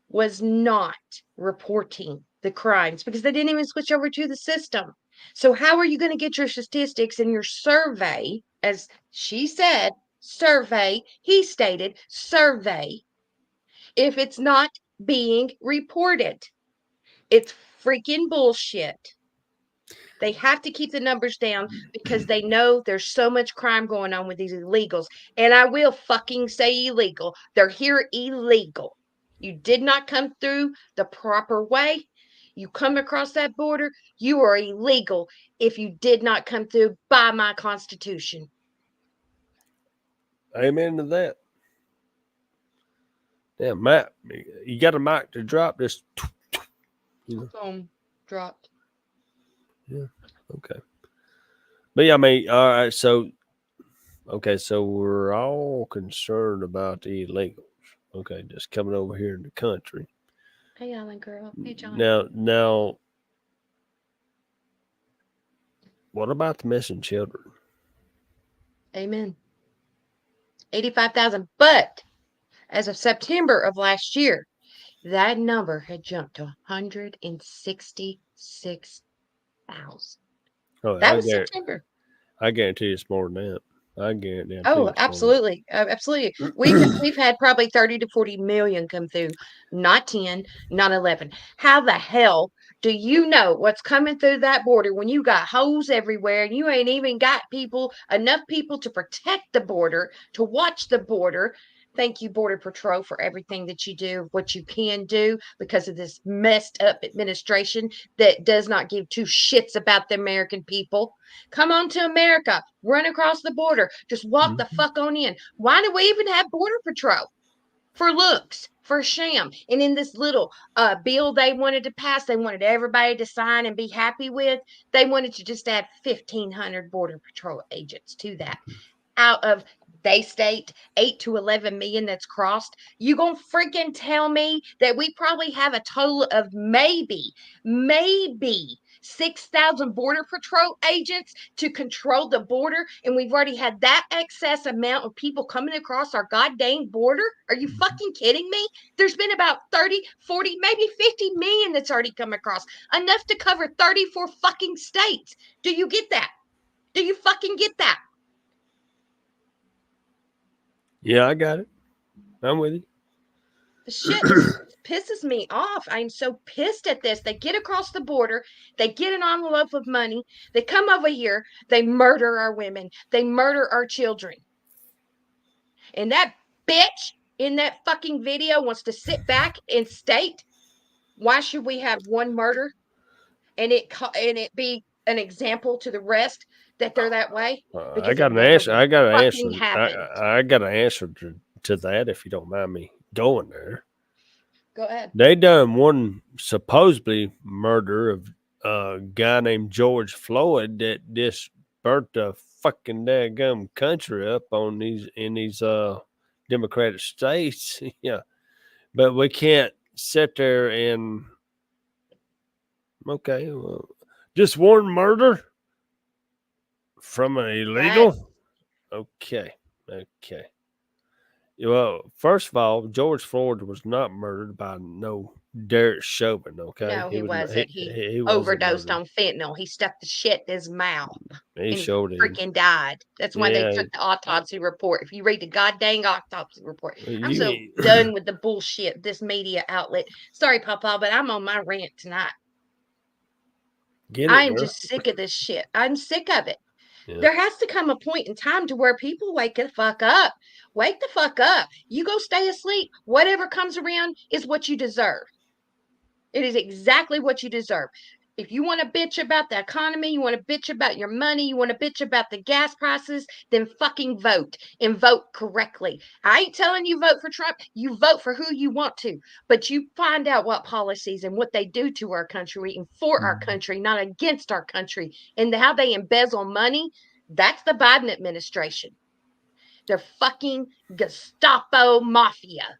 was not reporting the crimes because they didn't even switch over to the system. So how are you going to get your statistics in your survey? As she said, survey, he stated, survey, if it's not being reported? It's freaking bullshit. They have to keep the numbers down because they know there's so much crime going on with these illegals. And I will fucking say illegal. They're here illegal. You did not come through the proper way. You come across that border, you are illegal if you did not come through by my Constitution. Amen to that. Yeah, Matt, you got a mic to drop this. Boom, dropped. Yeah, okay. But yeah, I mean, all right, so we're all concerned about the illegals. Okay, just coming over here in the country. Hey, Alan girl. Hey, John. Now, what about the missing children? Amen. 85,000. But as of September of last year, that number had jumped to 166,000. Oh, That was September. I guarantee it's more than that. I guarantee. Oh, absolutely. Absolutely. We've had probably 30 to 40 million come through, not 10, not 11. How the hell do you know what's coming through that border when you got holes everywhere and you ain't even got enough people to protect the border, to watch the border? Thank you, Border Patrol, for everything that you do, what you can do because of this messed up administration that does not give two shits about the American people. Come on to America, run across the border, just walk the fuck on in. Why do we even have Border Patrol? For looks, for sham. And in this little bill they wanted to pass, they wanted everybody to sign and be happy with, they wanted to just add 1,500 Border Patrol agents to that. Out of, they state, 8 to 11 million that's crossed. You gonna freaking tell me that we probably have a total of maybe 6,000 Border Patrol agents to control the border, and we've already had that excess amount of people coming across our goddamn border? Are you fucking kidding me? There's been about 30, 40, maybe 50 million that's already come across, enough to cover 34 fucking states. Do you get that? Do you fucking get that? Yeah, I got it. I'm with you. The shit pisses me off. I'm so pissed at this. They get across the border, they get an envelope of money, they come over here, they murder our women, they murder our children. And that bitch in that fucking video wants to sit back and state, why should we have one murder and it be an example to the rest that they're that way? I got an answer. I got an answer. Happened. I got an answer to that, if you don't mind me going there. Go ahead. They done one supposedly murder of a guy named George Floyd that just burnt the fucking daggum country up in these Democratic states. Yeah, but we can't sit there and Okay. Well, just one murder from an illegal? Okay. Okay. Well, first of all, George Floyd was not murdered by no Derek Chauvin. Okay, No, he was not- wasn't. He wasn't overdosed murdered. on fentanyl. He stuffed the shit in his mouth He and he showed him. freaking died. That's why they Yeah. took the autopsy report. If you read the goddamn autopsy report, I'm You so ain't- done with the bullshit, this media outlet. Sorry, Papa, but I'm on my rant tonight. Get I it, am girl. just sick of this shit. I'm sick of it. Yeah. There has to come a point in time to where people wake the fuck up. Wake the fuck up. You go stay asleep. Whatever comes around is what you deserve. It is exactly what you deserve. If you want to bitch about the economy, you want to bitch about your money, you want to bitch about the gas prices, then fucking vote and vote correctly. I ain't telling you vote for Trump. You vote for who you want to, but you find out what policies and what they do to our country and for our country, not against our country, and how they embezzle money. That's the Biden administration. They're fucking Gestapo mafia.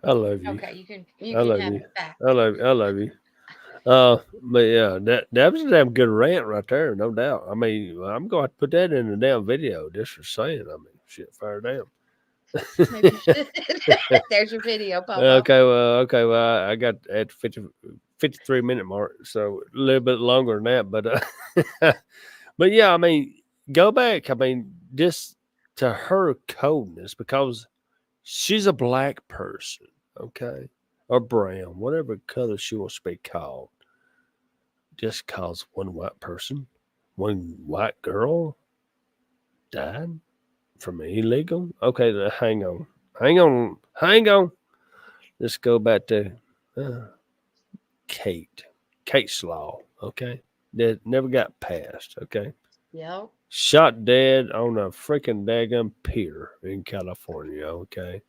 I love you. Okay, you can I love have you. it back. I love you. But yeah, that was a damn good rant right there, no doubt. I mean, I'm going to put that in the damn video just for saying. I mean, shit, fire down. Maybe you should. There's your video, Papa. Okay, well, I got at 53-minute mark, so a little bit longer than that, but yeah, I mean, go back. I mean, just to her coldness because she's a black person, okay, or brown, whatever color she wants to be called. Just cause one white person, one white girl died from illegal. Okay, hang on. Let's go back to Kate's law. Okay, that never got passed. Okay, Yep. shot dead on a freaking daggum pier in California. Okay,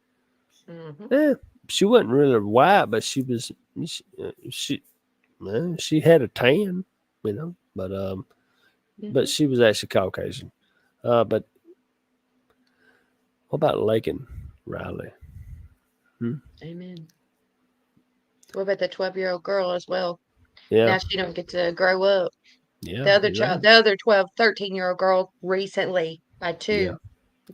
she wasn't really white, but she was. She had a tan, you know, but she was actually Caucasian. But what about Lakin Riley? Amen. What about the 12-year-old girl as well? Yeah. Now she don't get to grow up. Yeah. The other child, the other 12, 13-year-old girl recently by two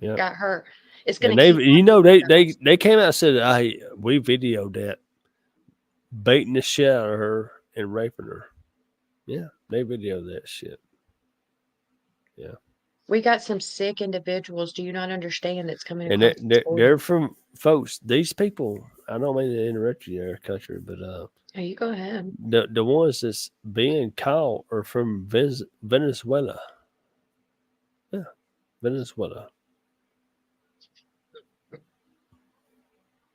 got hurt. It's going And to they came out and said, "Hey, we videoed that, beating the shit out of her and raping her." Yeah, they videoed that shit. Yeah. We got some sick individuals. Do you not understand that's coming And across the border? they're from folks. These people. I don't mean to interrupt you, there, country, but Oh, you go ahead. the ones that's being caught are from Venezuela. Yeah, Venezuela.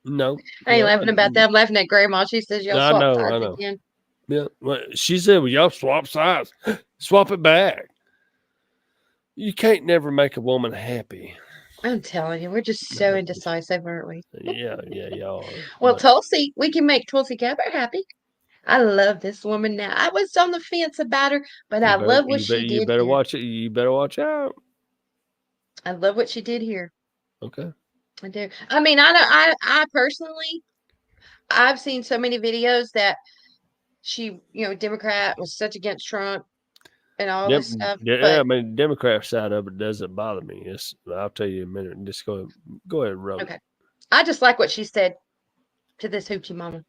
No, I ain't laughing about that. I'm laughing at Grandma. She says y'all I swap know. sides again. Yeah, well, she said, "Well, y'all swap sides, swap it back." You can't never make a woman happy. I'm telling you, we're just so indecisive, aren't we? Yeah, y'all are. Well, But Tulsi, we can make Tulsi Gabbard happy. I love this woman now. I was on the fence about her, but I love what she you did better here. watch it. You better watch out. I love what she did here. Okay. I do. I mean, I personally, I've seen so many videos that she, Democrat was such against Trump and all this stuff. Yeah, I mean, Democrat side of it doesn't bother me. I'll tell you in a minute. Just go ahead and roll. Okay. I just like what she said to this hoochie mama.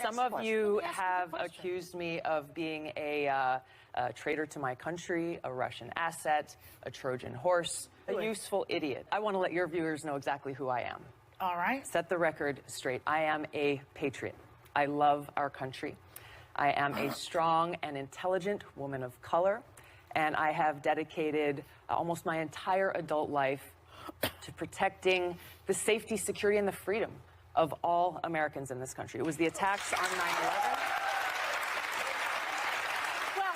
Some of you have accused me of being a traitor to my country, a Russian asset, a Trojan horse, a useful idiot. I want to let your viewers know exactly who I am. All right. Set the record straight. I am a patriot. I love our country. I am a strong and intelligent woman of color, and I have dedicated almost my entire adult life to protecting the safety, security, and the freedom of all Americans in this country. It was the attacks on 9/11. Well,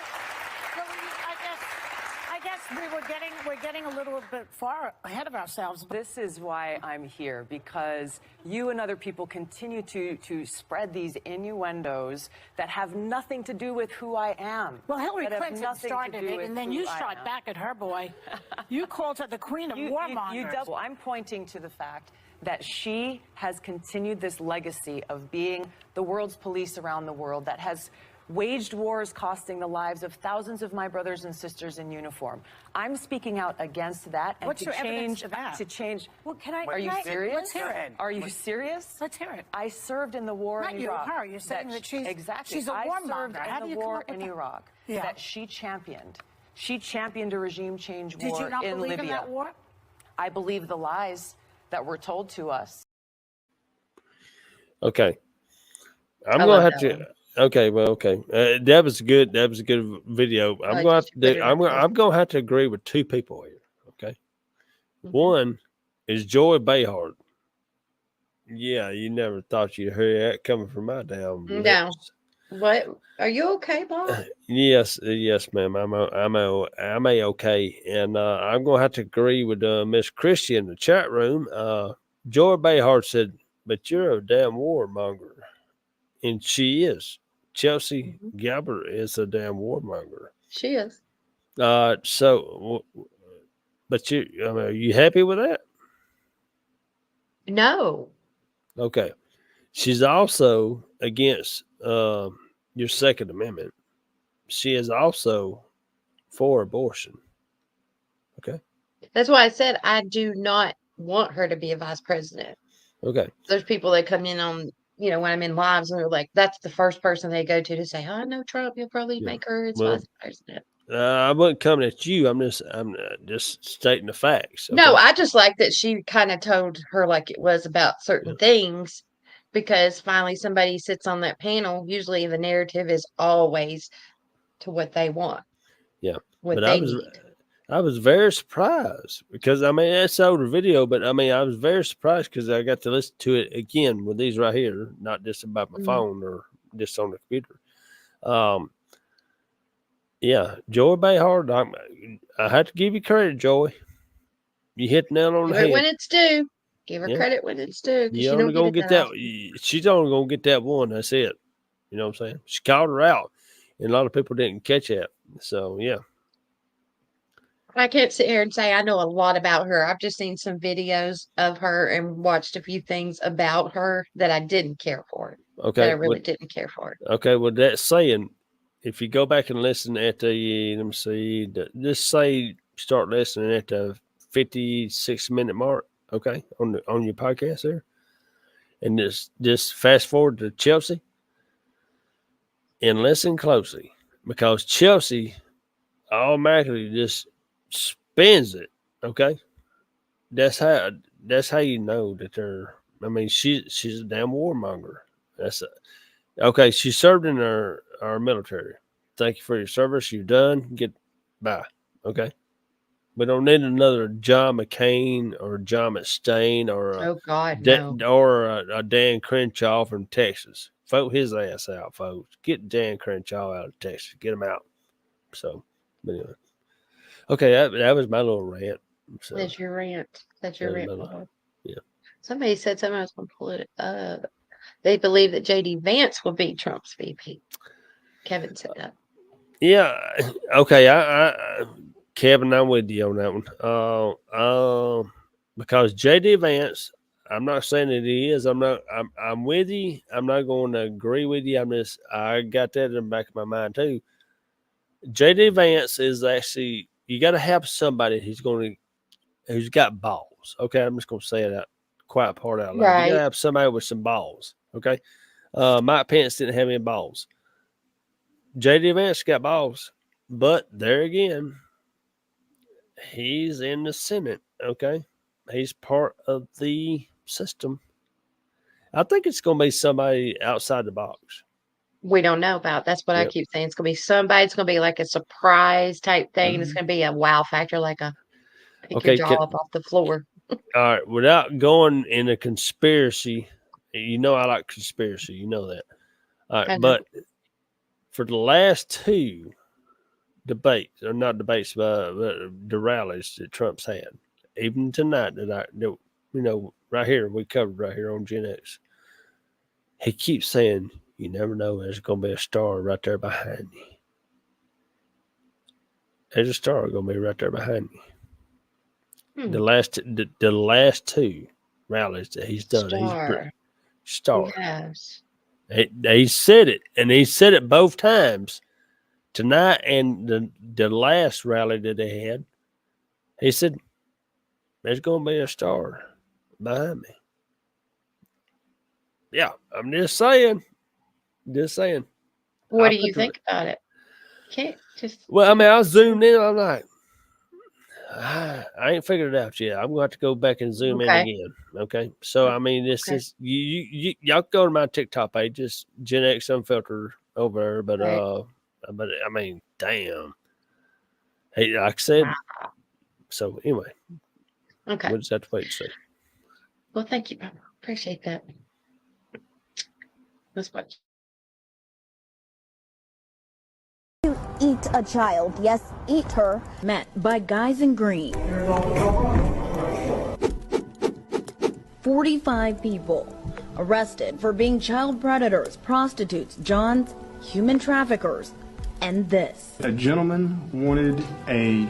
I guess we would we're getting a little bit far ahead of ourselves. This is why I'm here, because you and other people continue to spread these innuendos that have nothing to do with who I am. Well, Hillary that have Clinton nothing to started do it, with and then who you I shot am. back at her, boy. You called her the queen of warmongers. You double. I'm pointing to the fact that she has continued this legacy of being the world's police around the world, that has waged wars costing the lives of thousands of my brothers and sisters in uniform. I'm speaking out against that. And What's to your evidence change, to that? to change. Well, Are you serious? Let's hear it. Are you serious? Let's hear it. I served in the war Not in you, Iraq. her. You're saying that she's exactly. she's a I served warmonger. How do in you the come war up with in that? Iraq Yeah. that she championed. She championed a regime change Did war you not in believe Libya. in that war? I believe the lies that were told to us. Okay. I'm going to have to. Okay, well, okay. That was good. That was a good video. I'm going to have to I'm going to have to agree with two people here. Okay. One is Joy Behar. Yeah, you never thought you'd hear that coming from my damn lips. No. What? Are you okay, Bob? Yes, yes, ma'am. I'm okay, and I'm gonna have to agree with Miss Christie in the chat room. Joy Behar said, "But you're a damn warmonger," and she is. Chelsea Gabbard is a damn warmonger. She is. So, but are you happy with that? No. Okay. She's also against your Second Amendment. She is also for abortion. Okay. That's why I said I do not want her to be a vice president. Okay. There's people that come in on, when I'm in lives and they're like, that's the first person they go to say, "Oh, I know Trump. You'll probably make her his vice president." I wasn't coming at you. I'm just stating the facts. Okay? No, I just like that she kind of told her like it was about certain things, because finally somebody sits on that panel. Usually the narrative is always to what they want. Yeah. What But they need. I was very surprised because it's an older video, but I was very surprised because I got to listen to it again with these right here, not just about my phone or just on the computer. Yeah, Joy Behar, I have to give you credit, Joy. You hit the nail on the head. When it's due. Give her credit when it's due. You only gonna get that. She's only gonna get that one. That's it. You know what I'm saying? She called her out, and a lot of people didn't catch that. So yeah. I can't sit here and say I know a lot about her. I've just seen some videos of her and watched a few things about her that I didn't care for. Okay. That I really didn't care for. Okay. Well, that's saying, if you go back and listen at the, let me see, just say start listening at the 56-minute mark. Okay, on your podcast there, and just fast forward to Chelsea and listen closely, because Chelsea automatically just spins it. Okay, that's how you know that they're. She's a damn warmonger. Okay. She served in our military. Thank you for your service. You've done. Get by. Okay. We don't need another John McCain or John McStain or a Dan Crenshaw from Texas. Vote his ass out, folks. Get Dan Crenshaw out of Texas. Get him out. So, but anyway. Okay, that was my little rant. So, That's your rant. That's your rant. Yeah. Somebody said something. I was going to pull it up. They believe that J.D. Vance will be Trump's VP. Kevin said that. Yeah. Okay. Kevin, I'm with you on that one. Because J.D. Vance, I'm not saying that he is. I'm with you. I'm not going to agree with you. I got that in the back of my mind too. J.D. Vance is actually, you got to have somebody who's got balls. Okay, I'm just going to say it out, quiet part out loud. Right. You got to have somebody with some balls. Okay, Mike Pence didn't have any balls. J.D. Vance got balls, but there again, he's in the Senate. Okay, he's part of the system. I think it's going to be somebody outside the box. We don't know about. That's what I keep saying. It's going to be somebody. It's going to be like a surprise type thing. It's going to be a wow factor, like a pick your jaw up off the floor. All right, without going in a conspiracy, I like conspiracy. You know that. All right, but for the last two, debates, or not debates, but the rallies that Trump's had. Even tonight, right here, we covered right here on Gen X. He keeps saying, you never know, there's going to be a star right there behind you. There's a star going to be right there behind you. The last two rallies that he's done, star. Yes. He said it, and he said it both times. Tonight and the last rally that they had, he said, there's going to be a star behind me. Yeah, I'm just saying. What do you think about it? Can't just. Well, I mean, I zoomed in. I'm like, I ain't figured it out yet. I'm going to have to go back and zoom in again. Okay. So, I mean, this is, y'all go to my TikTok page, just Gen X Unfiltered over there. But, I mean, damn. Hey, like I said, so anyway. Okay. We'll just have to wait and see. Well, thank you, Papa. Appreciate that. Let's watch. Eat a child, yes, eat her, met by guys in green. 45 people arrested for being child predators, prostitutes, johns, human traffickers, and this. A gentleman wanted a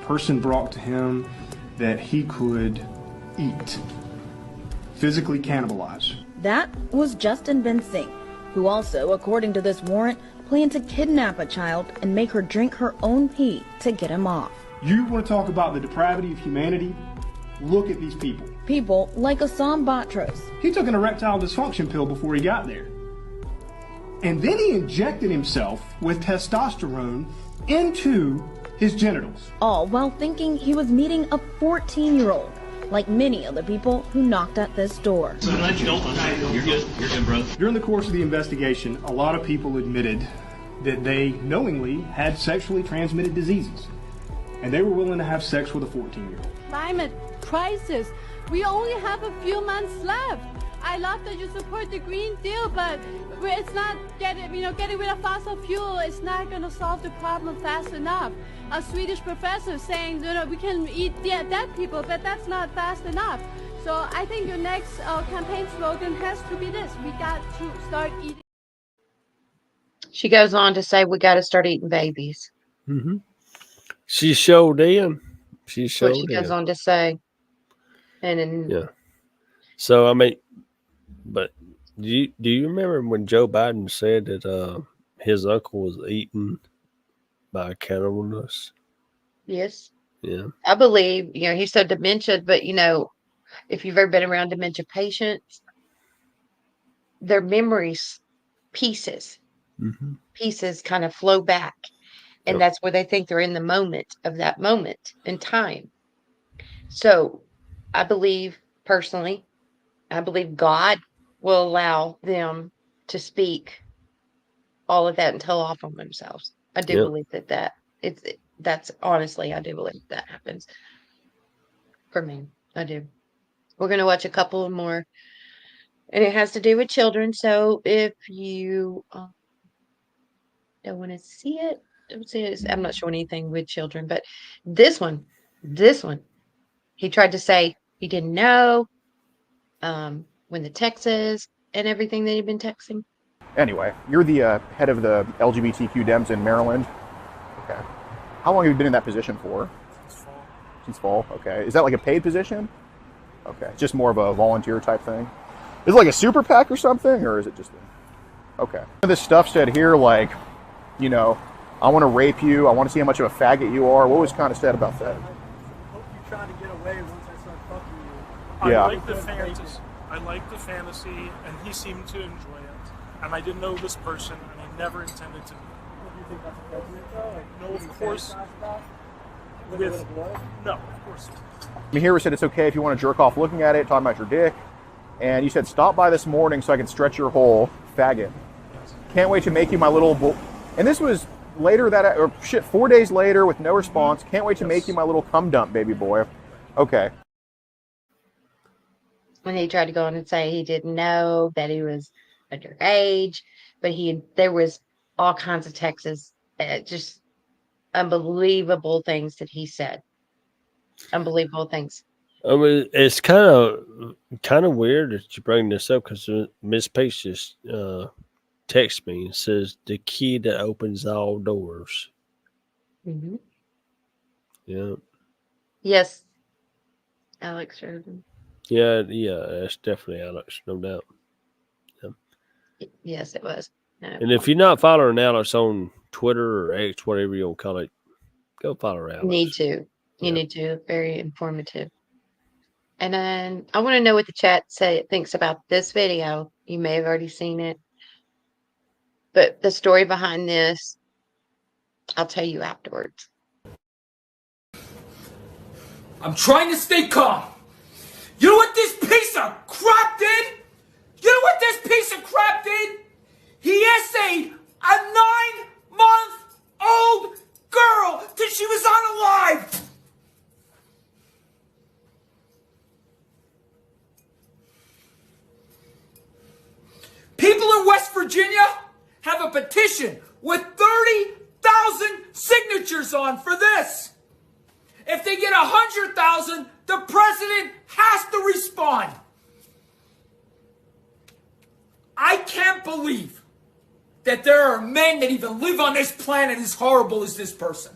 person brought to him that he could eat, physically cannibalize. That was Justin Ben Singh, who also, according to this warrant, planned to kidnap a child and make her drink her own pee to get him off. You want to talk about the depravity of humanity? Look at these people. People like Assam Batros. He took an erectile dysfunction pill before he got there. And then he injected himself with testosterone into his genitals. All while thinking he was meeting a 14-year-old, like many of the people who knocked at this door. You're good, brother. During the course of the investigation, a lot of people admitted that they knowingly had sexually transmitted diseases, and they were willing to have sex with a 14-year-old. Climate crisis. We only have a few months left. I love that you support the Green Deal, but it's not getting rid of fossil fuel. It's not going to solve the problem fast enough. A Swedish professor saying, we can eat dead people, but that's not fast enough. So I think your next campaign slogan has to be this: we got to start eating. She goes on to say, we got to start eating babies. Mm-hmm. She showed in. She goes on to say. And then, yeah. So, I mean, but do you remember when Joe Biden said that his uncle was eaten by cannibals? Yes. Yeah. I believe, he said dementia, but, if you've ever been around dementia patients, their memories, pieces kind of flow back. And that's where they think they're in the moment of that moment in time. So I believe personally, God will allow them to speak all of that and tell off on themselves. I do believe that's honestly, I do believe that happens for me. I do. We're going to watch a couple more, and it has to do with children. So if you don't want to see it, don't see it. I'm not showing anything with children, but this one, he tried to say he didn't know when the Texas and everything that he'd been texting. Anyway, you're the head of the LGBTQ Dems in Maryland. Okay. How long have you been in that position for? Since fall. Okay. Is that like a paid position? Okay. Just more of a volunteer type thing? Is it like a super PAC or something? Or is it just okay. This stuff said here, like, I want to rape you. I want to see how much of a faggot you are. What was kind of said about that? I hope you try to get away once I start fucking you. Yeah. I like the fantasy, and he seemed to enjoy it. And I didn't know this person, and I never intended to. Do you think that's appropriate, though? Like, no, of course. No, of course. I mean, here we said it's okay if you want to jerk off looking at it, talking about your dick. And you said, stop by this morning so I can stretch your hole, faggot. Yes. Can't wait to make you my little... And this was later 4 days later with no response. Can't wait to make you my little cum dump, baby boy. Okay. When he tried to go on and say he didn't know that he was underage, but there was all kinds of texts, just unbelievable things that he said. Unbelievable things. I mean, it's kind of weird that you bring this up because Miss Pace just texts me and says the key that opens all doors. Mm-hmm. Yeah. Yes. Alex Irvin. Yeah, that's definitely Alex, no doubt. Yeah. Yes, it was. No. And if you're not following Alex on Twitter or X, whatever you want to call it, go follow Alex. You need to. You need to. Very informative. And then I want to know what the chat thinks about this video. You may have already seen it. But the story behind this, I'll tell you afterwards. I'm trying to stay calm. You know what this piece of crap did? You know what this piece of crap did? He essayed a 9-month-old girl till she was unalive. People in West Virginia have a petition with 30,000 signatures on for this. If they get 100,000, the president has to respond. I can't believe that there are men that even live on this planet as horrible as this person.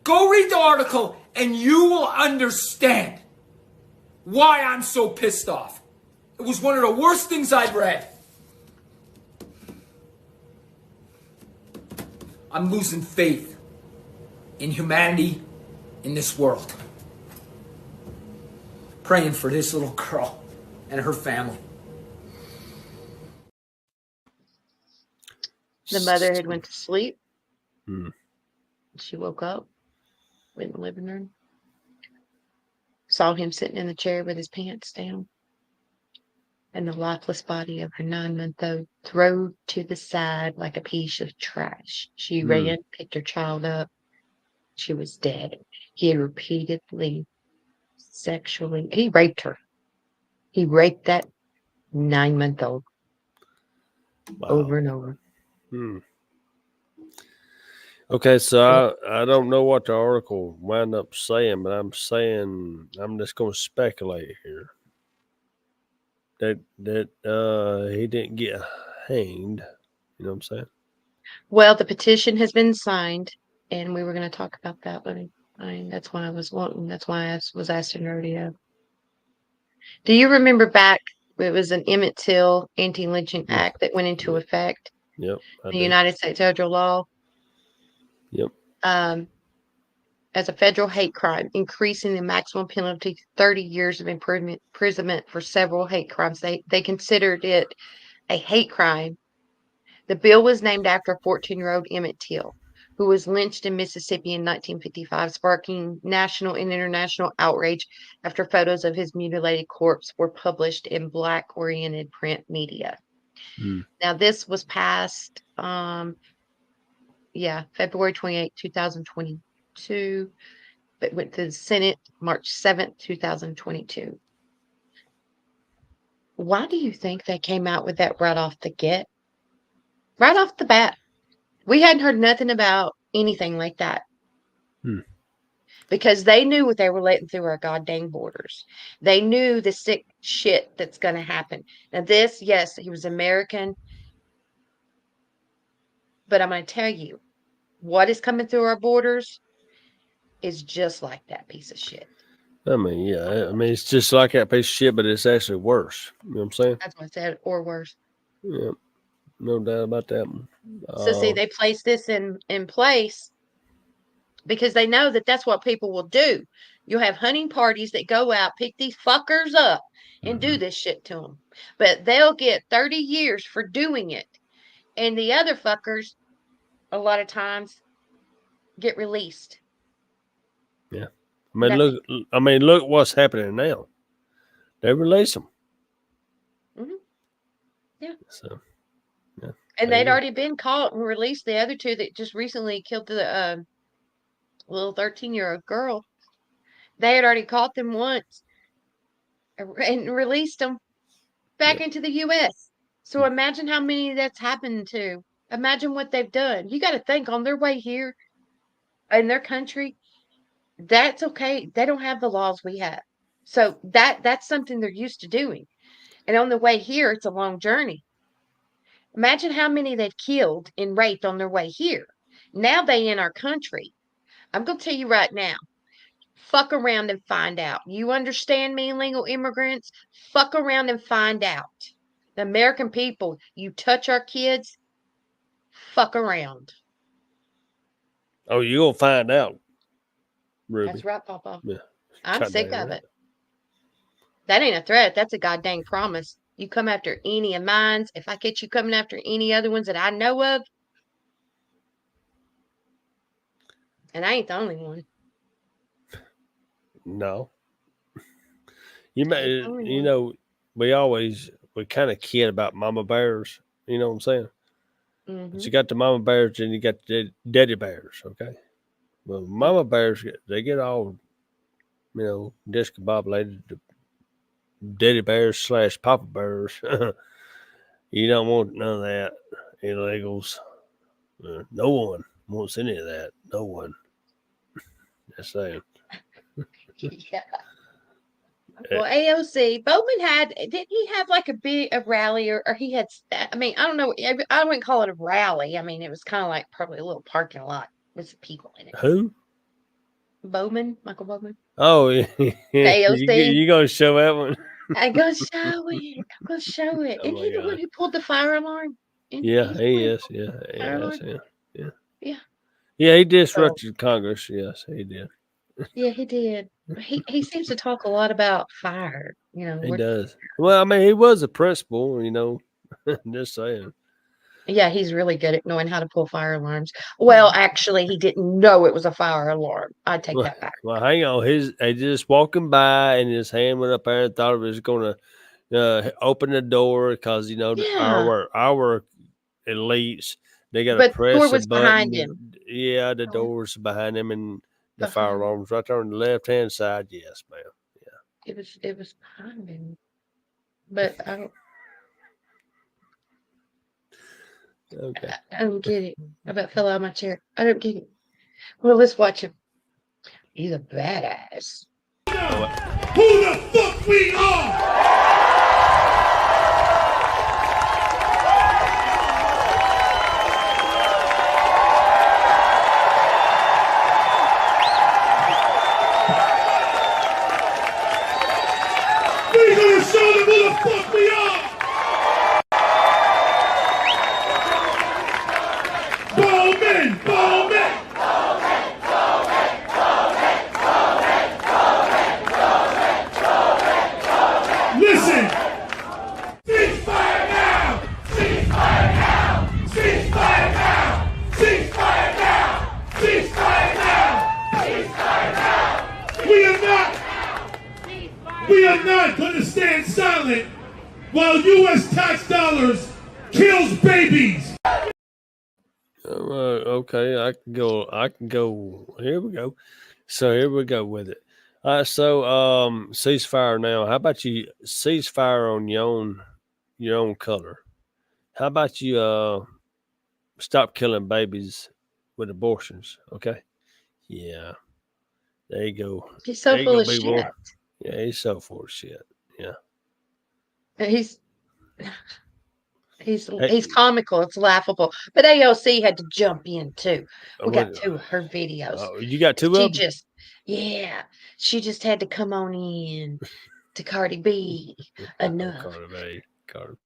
Go read the article and you will understand why I'm so pissed off. It was one of the worst things I've read. I'm losing faith in humanity in this world. Praying for this little girl and her family. The mother had went to sleep. Hmm. She woke up, went in the living room, saw him sitting in the chair with his pants down, and the lifeless body of her 9-month-old thrown to the side like a piece of trash. She ran, picked her child up. She was dead. He had repeatedly he raped her. He raped that 9-month-old over and over. Okay, so I don't know what the article wound up saying, but I'm just going to speculate here that he didn't get hanged. You know what I'm saying? Well, the petition has been signed, and we were going to talk about that, but that's why I was wanting. That's why I was asking earlier. Do you remember back? It was an Emmett Till Anti-Lynching Act that went into effect. Yep. The United States federal law. Yep. As a federal hate crime, increasing the maximum penalty to 30 years of imprisonment for several hate crimes. They considered it a hate crime. The bill was named after a 14-year-old Emmett Till, who was lynched in Mississippi in 1955, sparking national and international outrage after photos of his mutilated corpse were published in Black-oriented print media. Now, this was passed, February 28, 2022, but went to the Senate March 7th, 2022. Why do you think they came out with that right off the bat? We hadn't heard nothing about anything like that. Because they knew what they were letting through our goddamn borders. They knew the sick shit that's going to happen. Now this, yes, he was American. But I'm going to tell you, what is coming through our borders is just like that piece of shit. I mean, yeah. I mean, it's just like that piece of shit, but it's actually worse. You know what I'm saying? That's what I said, or worse. Yeah. No doubt about that one. So see, they place this in place because they know that that's what people will do. You'll have hunting parties that go out, pick these fuckers up, and do this shit to them. But they'll get 30 years for doing it. And the other fuckers, a lot of times, get released. Yeah. I mean, look what's happening now. They release them. Yeah. So, yeah. And they'd already been caught and released. The other two that just recently killed the little 13-year-old girl, they had already caught them once and released them back into the U.S. So imagine how many that's happened to. Imagine what they've done. You got to think on their way here, in their country, that's okay. They don't have the laws we have. So that's something they're used to doing. And on the way here, it's a long journey. Imagine how many they've killed and raped on their way here. Now they in our country. I'm going to tell you right now, fuck around and find out. You understand me, illegal immigrants? Fuck around and find out. The American people, you touch our kids, fuck around. Oh, you're going to find out, Ruby. That's right, Papa. Yeah. I'm God sick dang of right. it. That ain't a threat. That's a goddamn promise. You come after any of mine, if I catch you coming after any other ones that I know of, and I ain't the only one. No. You know, we kind of kid about mama bears. You know what I'm saying? Mm-hmm. But you got the mama bears and you got the daddy bears. Okay. Well, mama bears, they get all, discombobulated. The daddy bears / papa bears. You don't want none of that. Illegals. No one wants any of that. No one. Just saying. Yeah. Well, AOC, Bowman didn't he have like a rally or he had, I mean, I don't know. I wouldn't call it a rally. I mean, it was kind of like probably a little parking lot with some people in it. Who? Bowman, Michael Bowman. Oh, yeah. AOC. You going to show that one? I'm going to show it. I'm going to show it. Oh And he the one who pulled the fire alarm. Yeah, he is. Yeah, he So, disrupted Congress. Yes, he did. yeah, he did. He seems to talk a lot about fire. He does. Well, I mean, he was a principal. Just saying. Yeah, he's really good at knowing how to pull fire alarms. Well, actually, he didn't know it was a fire alarm. I take that back. Well, hang on. He just walking by and his hand went up there and thought it was going to open the door because our elites, they got to press the door a was button. behind him. Yeah, the door's behind him and the fire alarm's right there on the left hand side. Yes, ma'am. Yeah. It was behind him, but I don't. Okay. I don't get it. I about fell out of my chair. I don't get it. Well, let's watch him. He's a badass. Who the fuck we are? We're gonna show them who the fuck we are! Bowman! Bowman! Listen! Ceasefire now! Ceasefire now! Ceasefire now! Ceasefire now! Ceasefire now! Ceasefire now! We are not going to stand silent while U.S. tax dollars kills babies. Okay, I can go. Here we go. So here we go with it. All right, so ceasefire now. How about you ceasefire on your own color? How about you stop killing babies with abortions? Okay. Yeah. There you go. He's so full of shit. Yeah, he's so full of shit. Yeah. He's comical. It's laughable. But AOC had to jump in too. We got two of her videos. Oh, you got two of them? She just had to come on in to Cardi B. Enough. Cardi B. Cardi.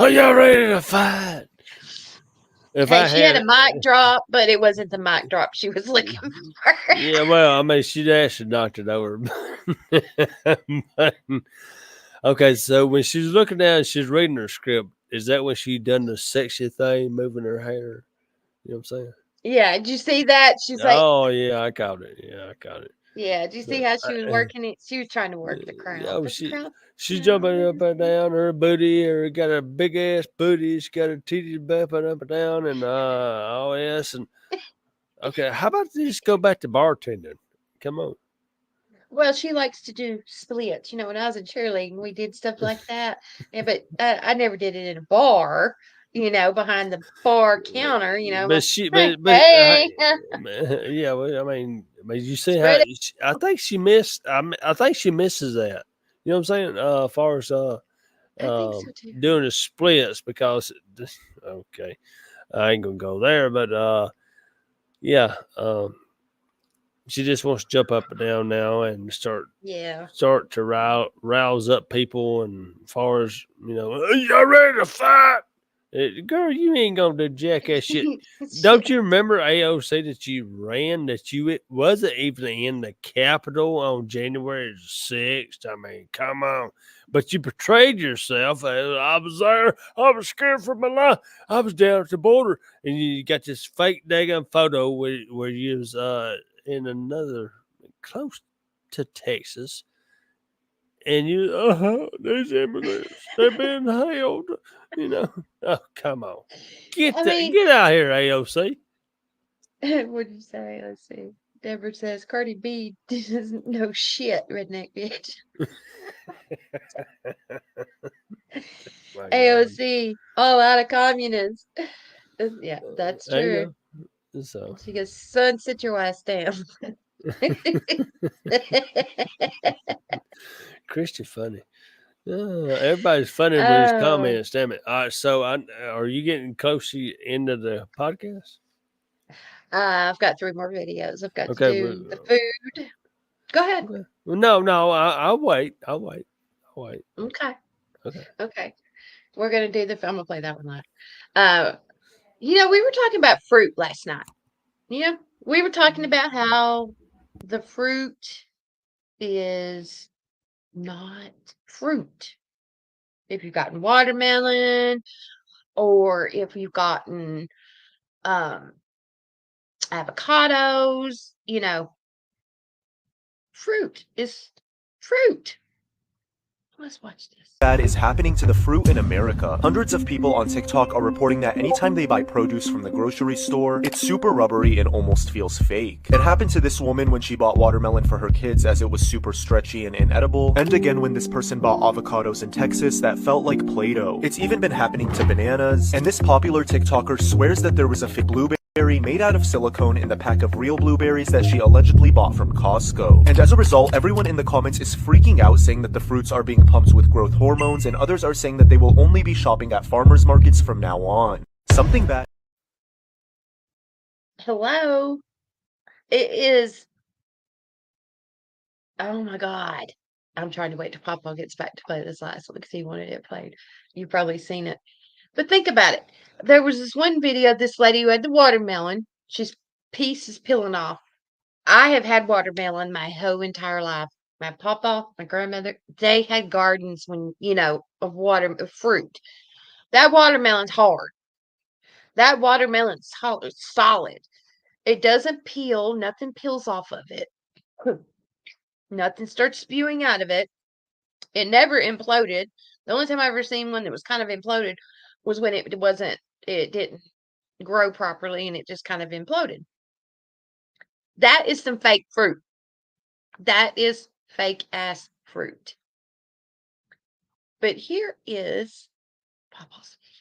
Are y'all ready to fight? If Hey, I she had a mic drop, but it wasn't the mic drop she was looking for. yeah, well, I mean, she actually knocked it over. But, okay, so when she's looking down, she's reading her script. Is that when she done the sexy thing, moving her hair? You know what I'm saying? Yeah, did you see that? She's like, Oh yeah, I caught it. Yeah, I caught it. yeah, did you see how she was working it? She was trying to work the crowd. Oh, but the crowd, she's jumping up and down her booty, or got a big ass booty. She got her titties bumping up and down, and oh yes, and okay. How about you just go back to bartending? Come on. well, she likes to do splits. You know, when I was in cheerleading, we did stuff like that. Yeah, but I never did it in a bar. You know, behind the bar counter. You know, But she, hey, yeah. Well, I mean, you see how Spread I think she missed. I think she misses that. You know what I'm saying? As far as I think so too. doing the splits, because okay, I ain't gonna go there, but yeah, she just wants to jump up and down now and start to rouse up people. And as far as are you ready to fight? Girl, you ain't gonna do jackass shit. Don't you remember AOC that you ran? That it wasn't even in the Capitol on January 6th. I mean, come on. But you betrayed yourself. I was there. I was scared for my life. I was down at the border, and you got this fake daggone photo where you was in another close to Texas. And these immigrants, they've been held, Oh, come on. Get out here, AOC. What'd you say? Let's see. Deborah says Cardi B doesn't know shit, redneck bitch. AOC, all out of communists. Yeah, that's true. So she goes, son, sit your ass down. Christian funny. Everybody's funny with his comments. Damn it! All right, so are you getting close to the end of the podcast? I've got 3 more videos. I've got to do the food. Go ahead. Okay. Well, no, I'll wait. Okay. Okay. We're gonna do I'm gonna play that one live. We were talking about fruit last night. We were talking about how the fruit is not fruit. If you've gotten watermelon, or if you've gotten avocados, fruit is fruit. Let's watch this. That is happening to the fruit in America. Hundreds of people on TikTok are reporting that anytime they buy produce from the grocery store, it's super rubbery and almost feels fake. It happened to this woman when she bought watermelon for her kids, as it was super stretchy and inedible, and again when this person bought avocados in Texas that felt like Play-Doh. It's even been happening to bananas, and this popular TikToker swears that there was a fake blueberry made out of silicone in the pack of real blueberries that she allegedly bought from Costco. And as a result, everyone in the comments is freaking out, saying that the fruits are being pumped with growth hormones, and others are saying that they will only be shopping at farmers markets from now on. Something bad. Hello. It is. Oh my God. I'm trying to wait till Papa gets back to play this last one because he wanted it played. You've probably seen it. But think about it. There was this one video of this lady who had the watermelon. She's pieces peeling off. I have had watermelon my whole entire life. My papa, my grandmother, they had gardens of fruit. That watermelon's hard. That watermelon's solid. It doesn't peel. Nothing peels off of it. Nothing starts spewing out of it. It never imploded. The only time I ever seen one that was kind of imploded was when it didn't grow properly and it just kind of imploded. That is some fake fruit. That is fake ass fruit. But here is Papa's video.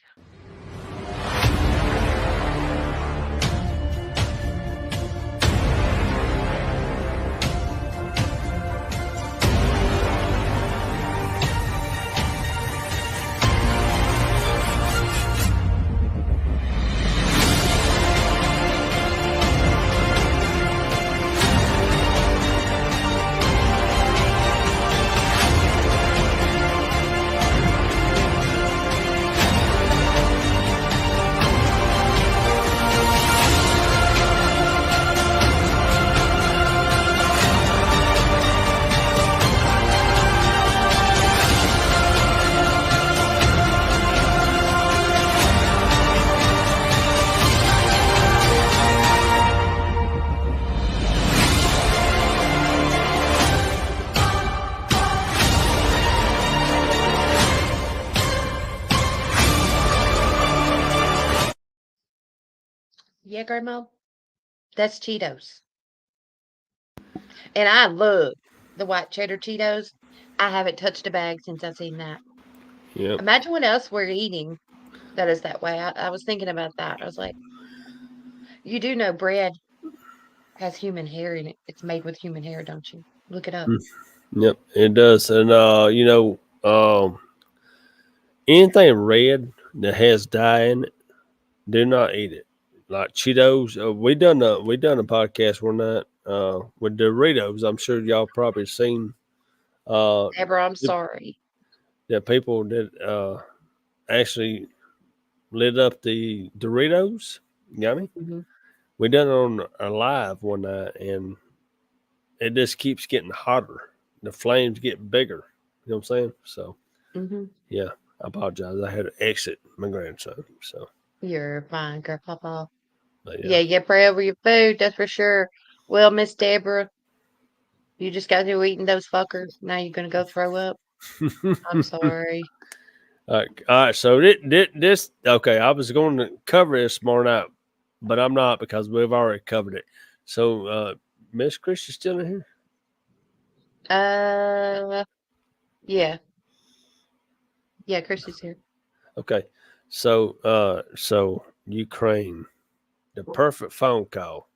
Yeah, Grandma, that's Cheetos. And I love the white cheddar Cheetos. I haven't touched a bag since I've seen that. Yep. Imagine what else we're eating that is that way. I was thinking about that. I was like, you do know bread has human hair in it. It's made with human hair, don't you? Look it up. Yep, it does. And anything red that has dye in it, do not eat it. Like Cheetos. We done a podcast one night with Doritos. I'm sure y'all probably seen Deborah, I'm sorry. that people that actually lit up the Doritos. You got me? Mm-hmm. We done it on a live one night, and it just keeps getting hotter. The flames get bigger. You know what I'm saying? So, Mm-hmm. yeah, I apologize. I had to exit my grandson. So, You're fine, girl, Papa. but Yeah, you pray over your food, that's for sure. Well, Miss Deborah, you just got through eating those fuckers. Now you're gonna go throw up. I'm sorry. All right. So this okay. I was going to cover this more night, but I'm not because we've already covered it. So, Miss Chris is still in here. Yeah. Yeah, Chris is here. Okay. So Ukraine, the perfect phone call.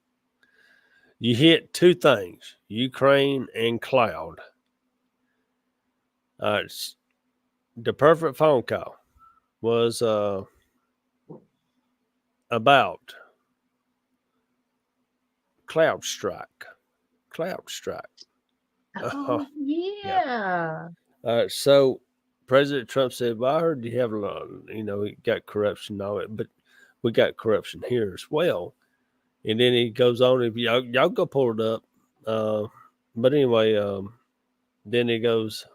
You hit two things: Ukraine and cloud. The perfect phone call was about cloud strike. Cloud strike. Oh, yeah. So President Trump said, "Well, I heard you have a lot. You got corruption and all that, but we got corruption here as well." And then he goes on. If y'all go pull it up, but anyway, then he goes,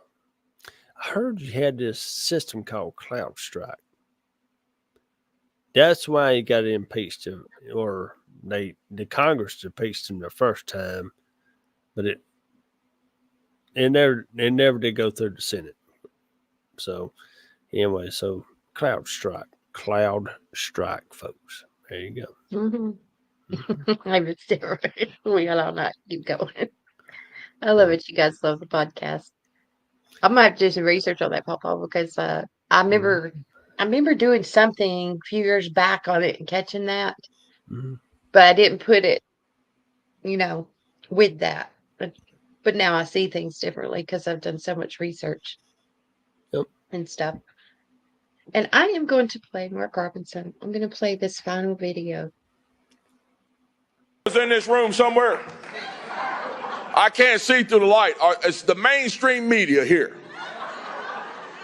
"I heard you had this system called Cloud Strike. That's why he got impeached, or the Congress impeached him the first time, but it never did go through the Senate. So anyway, so Cloud Strike, folks. There you go." Mm-hmm. I'm still we all not keep going. I love it. You guys love the podcast. I might have to do some research on that, Papa, because I remember doing something a few years back on it and catching that, but I didn't put it, with that. But now I see things differently because I've done so much research and stuff. And I am going to play Mark Robinson. I'm going to play this final video. In this room somewhere. I can't see through the light. It's the mainstream media here.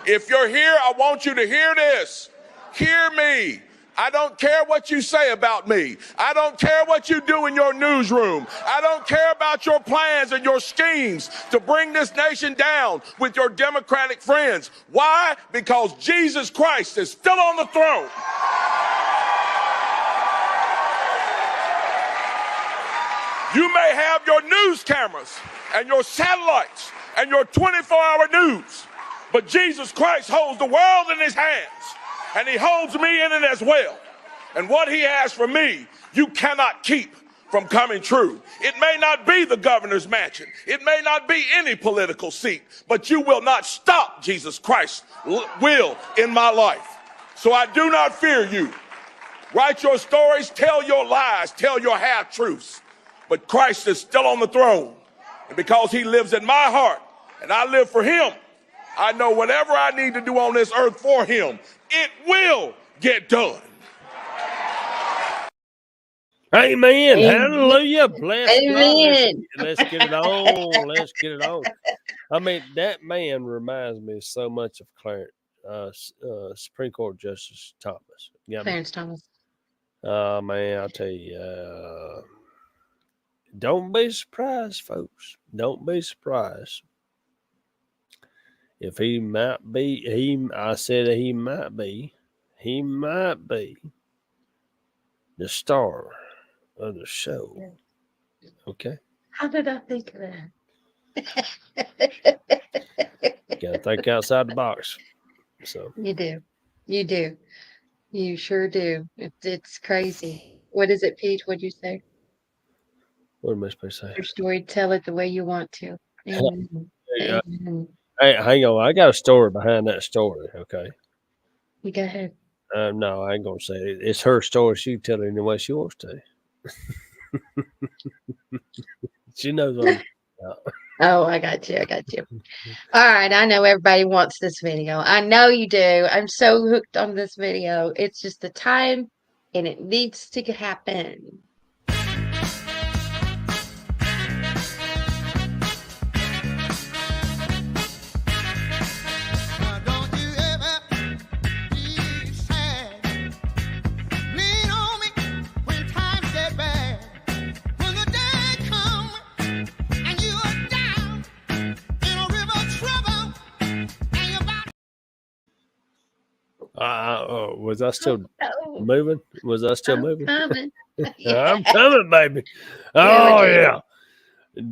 If you're here, I want you to hear this. Hear me. I don't care what you say about me. I don't care what you do in your newsroom. I don't care about your plans and your schemes to bring this nation down with your Democratic friends. Why? Because Jesus Christ is still on the throne. You may have your news cameras and your satellites and your 24-hour news, but Jesus Christ holds the world in his hands, and he holds me in it as well. And what he has for me, you cannot keep from coming true. It may not be the governor's mansion. It may not be any political seat, but you will not stop Jesus Christ's will in my life. So I do not fear you. Write your stories, tell your lies, tell your half-truths. But Christ is still on the throne. And because he lives in my heart and I live for him, I know whatever I need to do on this earth for him, it will get done. Amen. Hallelujah. Bless Amen. God. Let's get it on. Let's get it on. I mean, that man reminds me so much of Clarence, Supreme Court Justice Thomas. Clarence Thomas. Man, I'll tell you, don't be surprised, folks. Don't be surprised. If he might be, I said he might be the star of the show. Okay? How did I think of that? Gotta think outside the box. So You do. You do. You sure do. It's crazy. What is it, Pete? What'd you say? What am I supposed to say? Your story, tell it the way you want to. Amen. Yeah. Amen. Hey, hang on. I got a story behind that story. Okay. You go ahead. No, I ain't gonna say it. It's her story. She can tell it any way she wants to. She knows what I'm talking about. Oh, I got you. I got you. All right. I know everybody wants this video. I know you do. I'm so hooked on this video. It's just the time and it needs to happen. Was I still Oh, moving? Was I still moving? coming. I'm coming, baby. Oh yeah.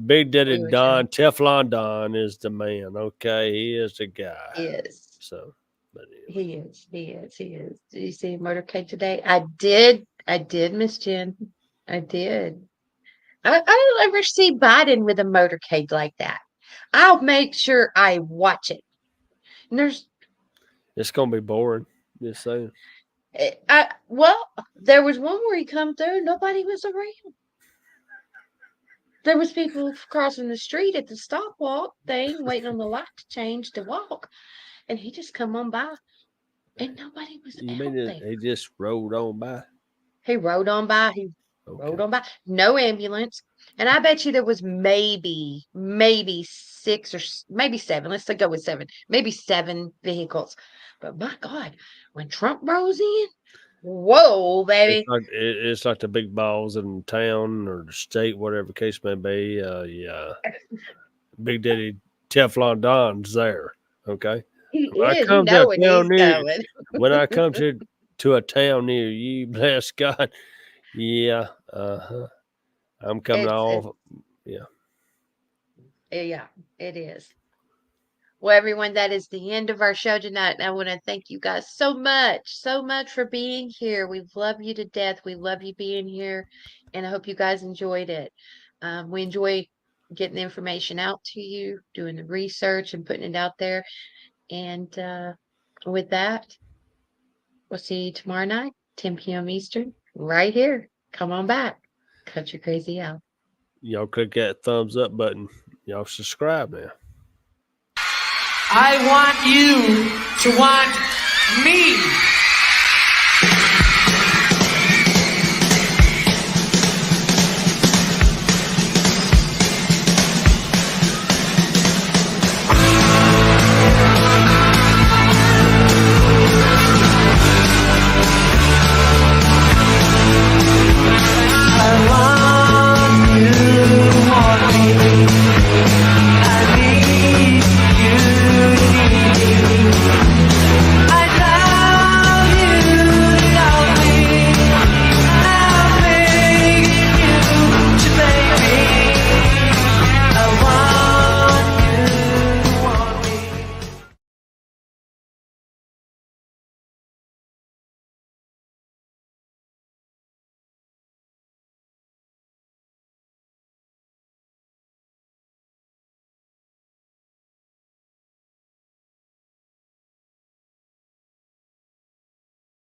Big Daddy We were Don, Teflon Don is the man. Okay, he is the guy. Yes. So, but He is. He is. He is. Did you see motorcade today? I did, Miss Jen. I did. I don't ever see Biden with a motorcade like that. I'll make sure I watch it. And there's it's gonna be boring. Just saying. well, there was one where he come through, nobody was around. There was people crossing the street at the stop walk thing, waiting on the light to change to walk, and he just come on by, and nobody was You out mean there. he just rode on by? He rode on by. He rode on by. No ambulance, and I bet you there was maybe 6 or maybe 7. Let's go with 7. Maybe 7 vehicles. But my God, when Trump rose in, whoa, baby! It's like the big balls in town or the state, whatever the case may be. Yeah, Big Daddy Teflon Don's there. Okay. He When I is. come You to know a when town he's near, coming. when I come to a town near you, bless God, yeah, I'm coming off. Yeah. Yeah, it is. Well, everyone, that is the end of our show tonight. And I want to thank you guys so much for being here. We love you to death. We love you being here. And I hope you guys enjoyed it. We enjoy getting the information out to you, doing the research and putting it out there. And with that, we'll see you tomorrow night, 10 p.m. Eastern, right here. Come on back. Country Crazy out. Y'all click that thumbs up button. Y'all subscribe now. I want you to want me.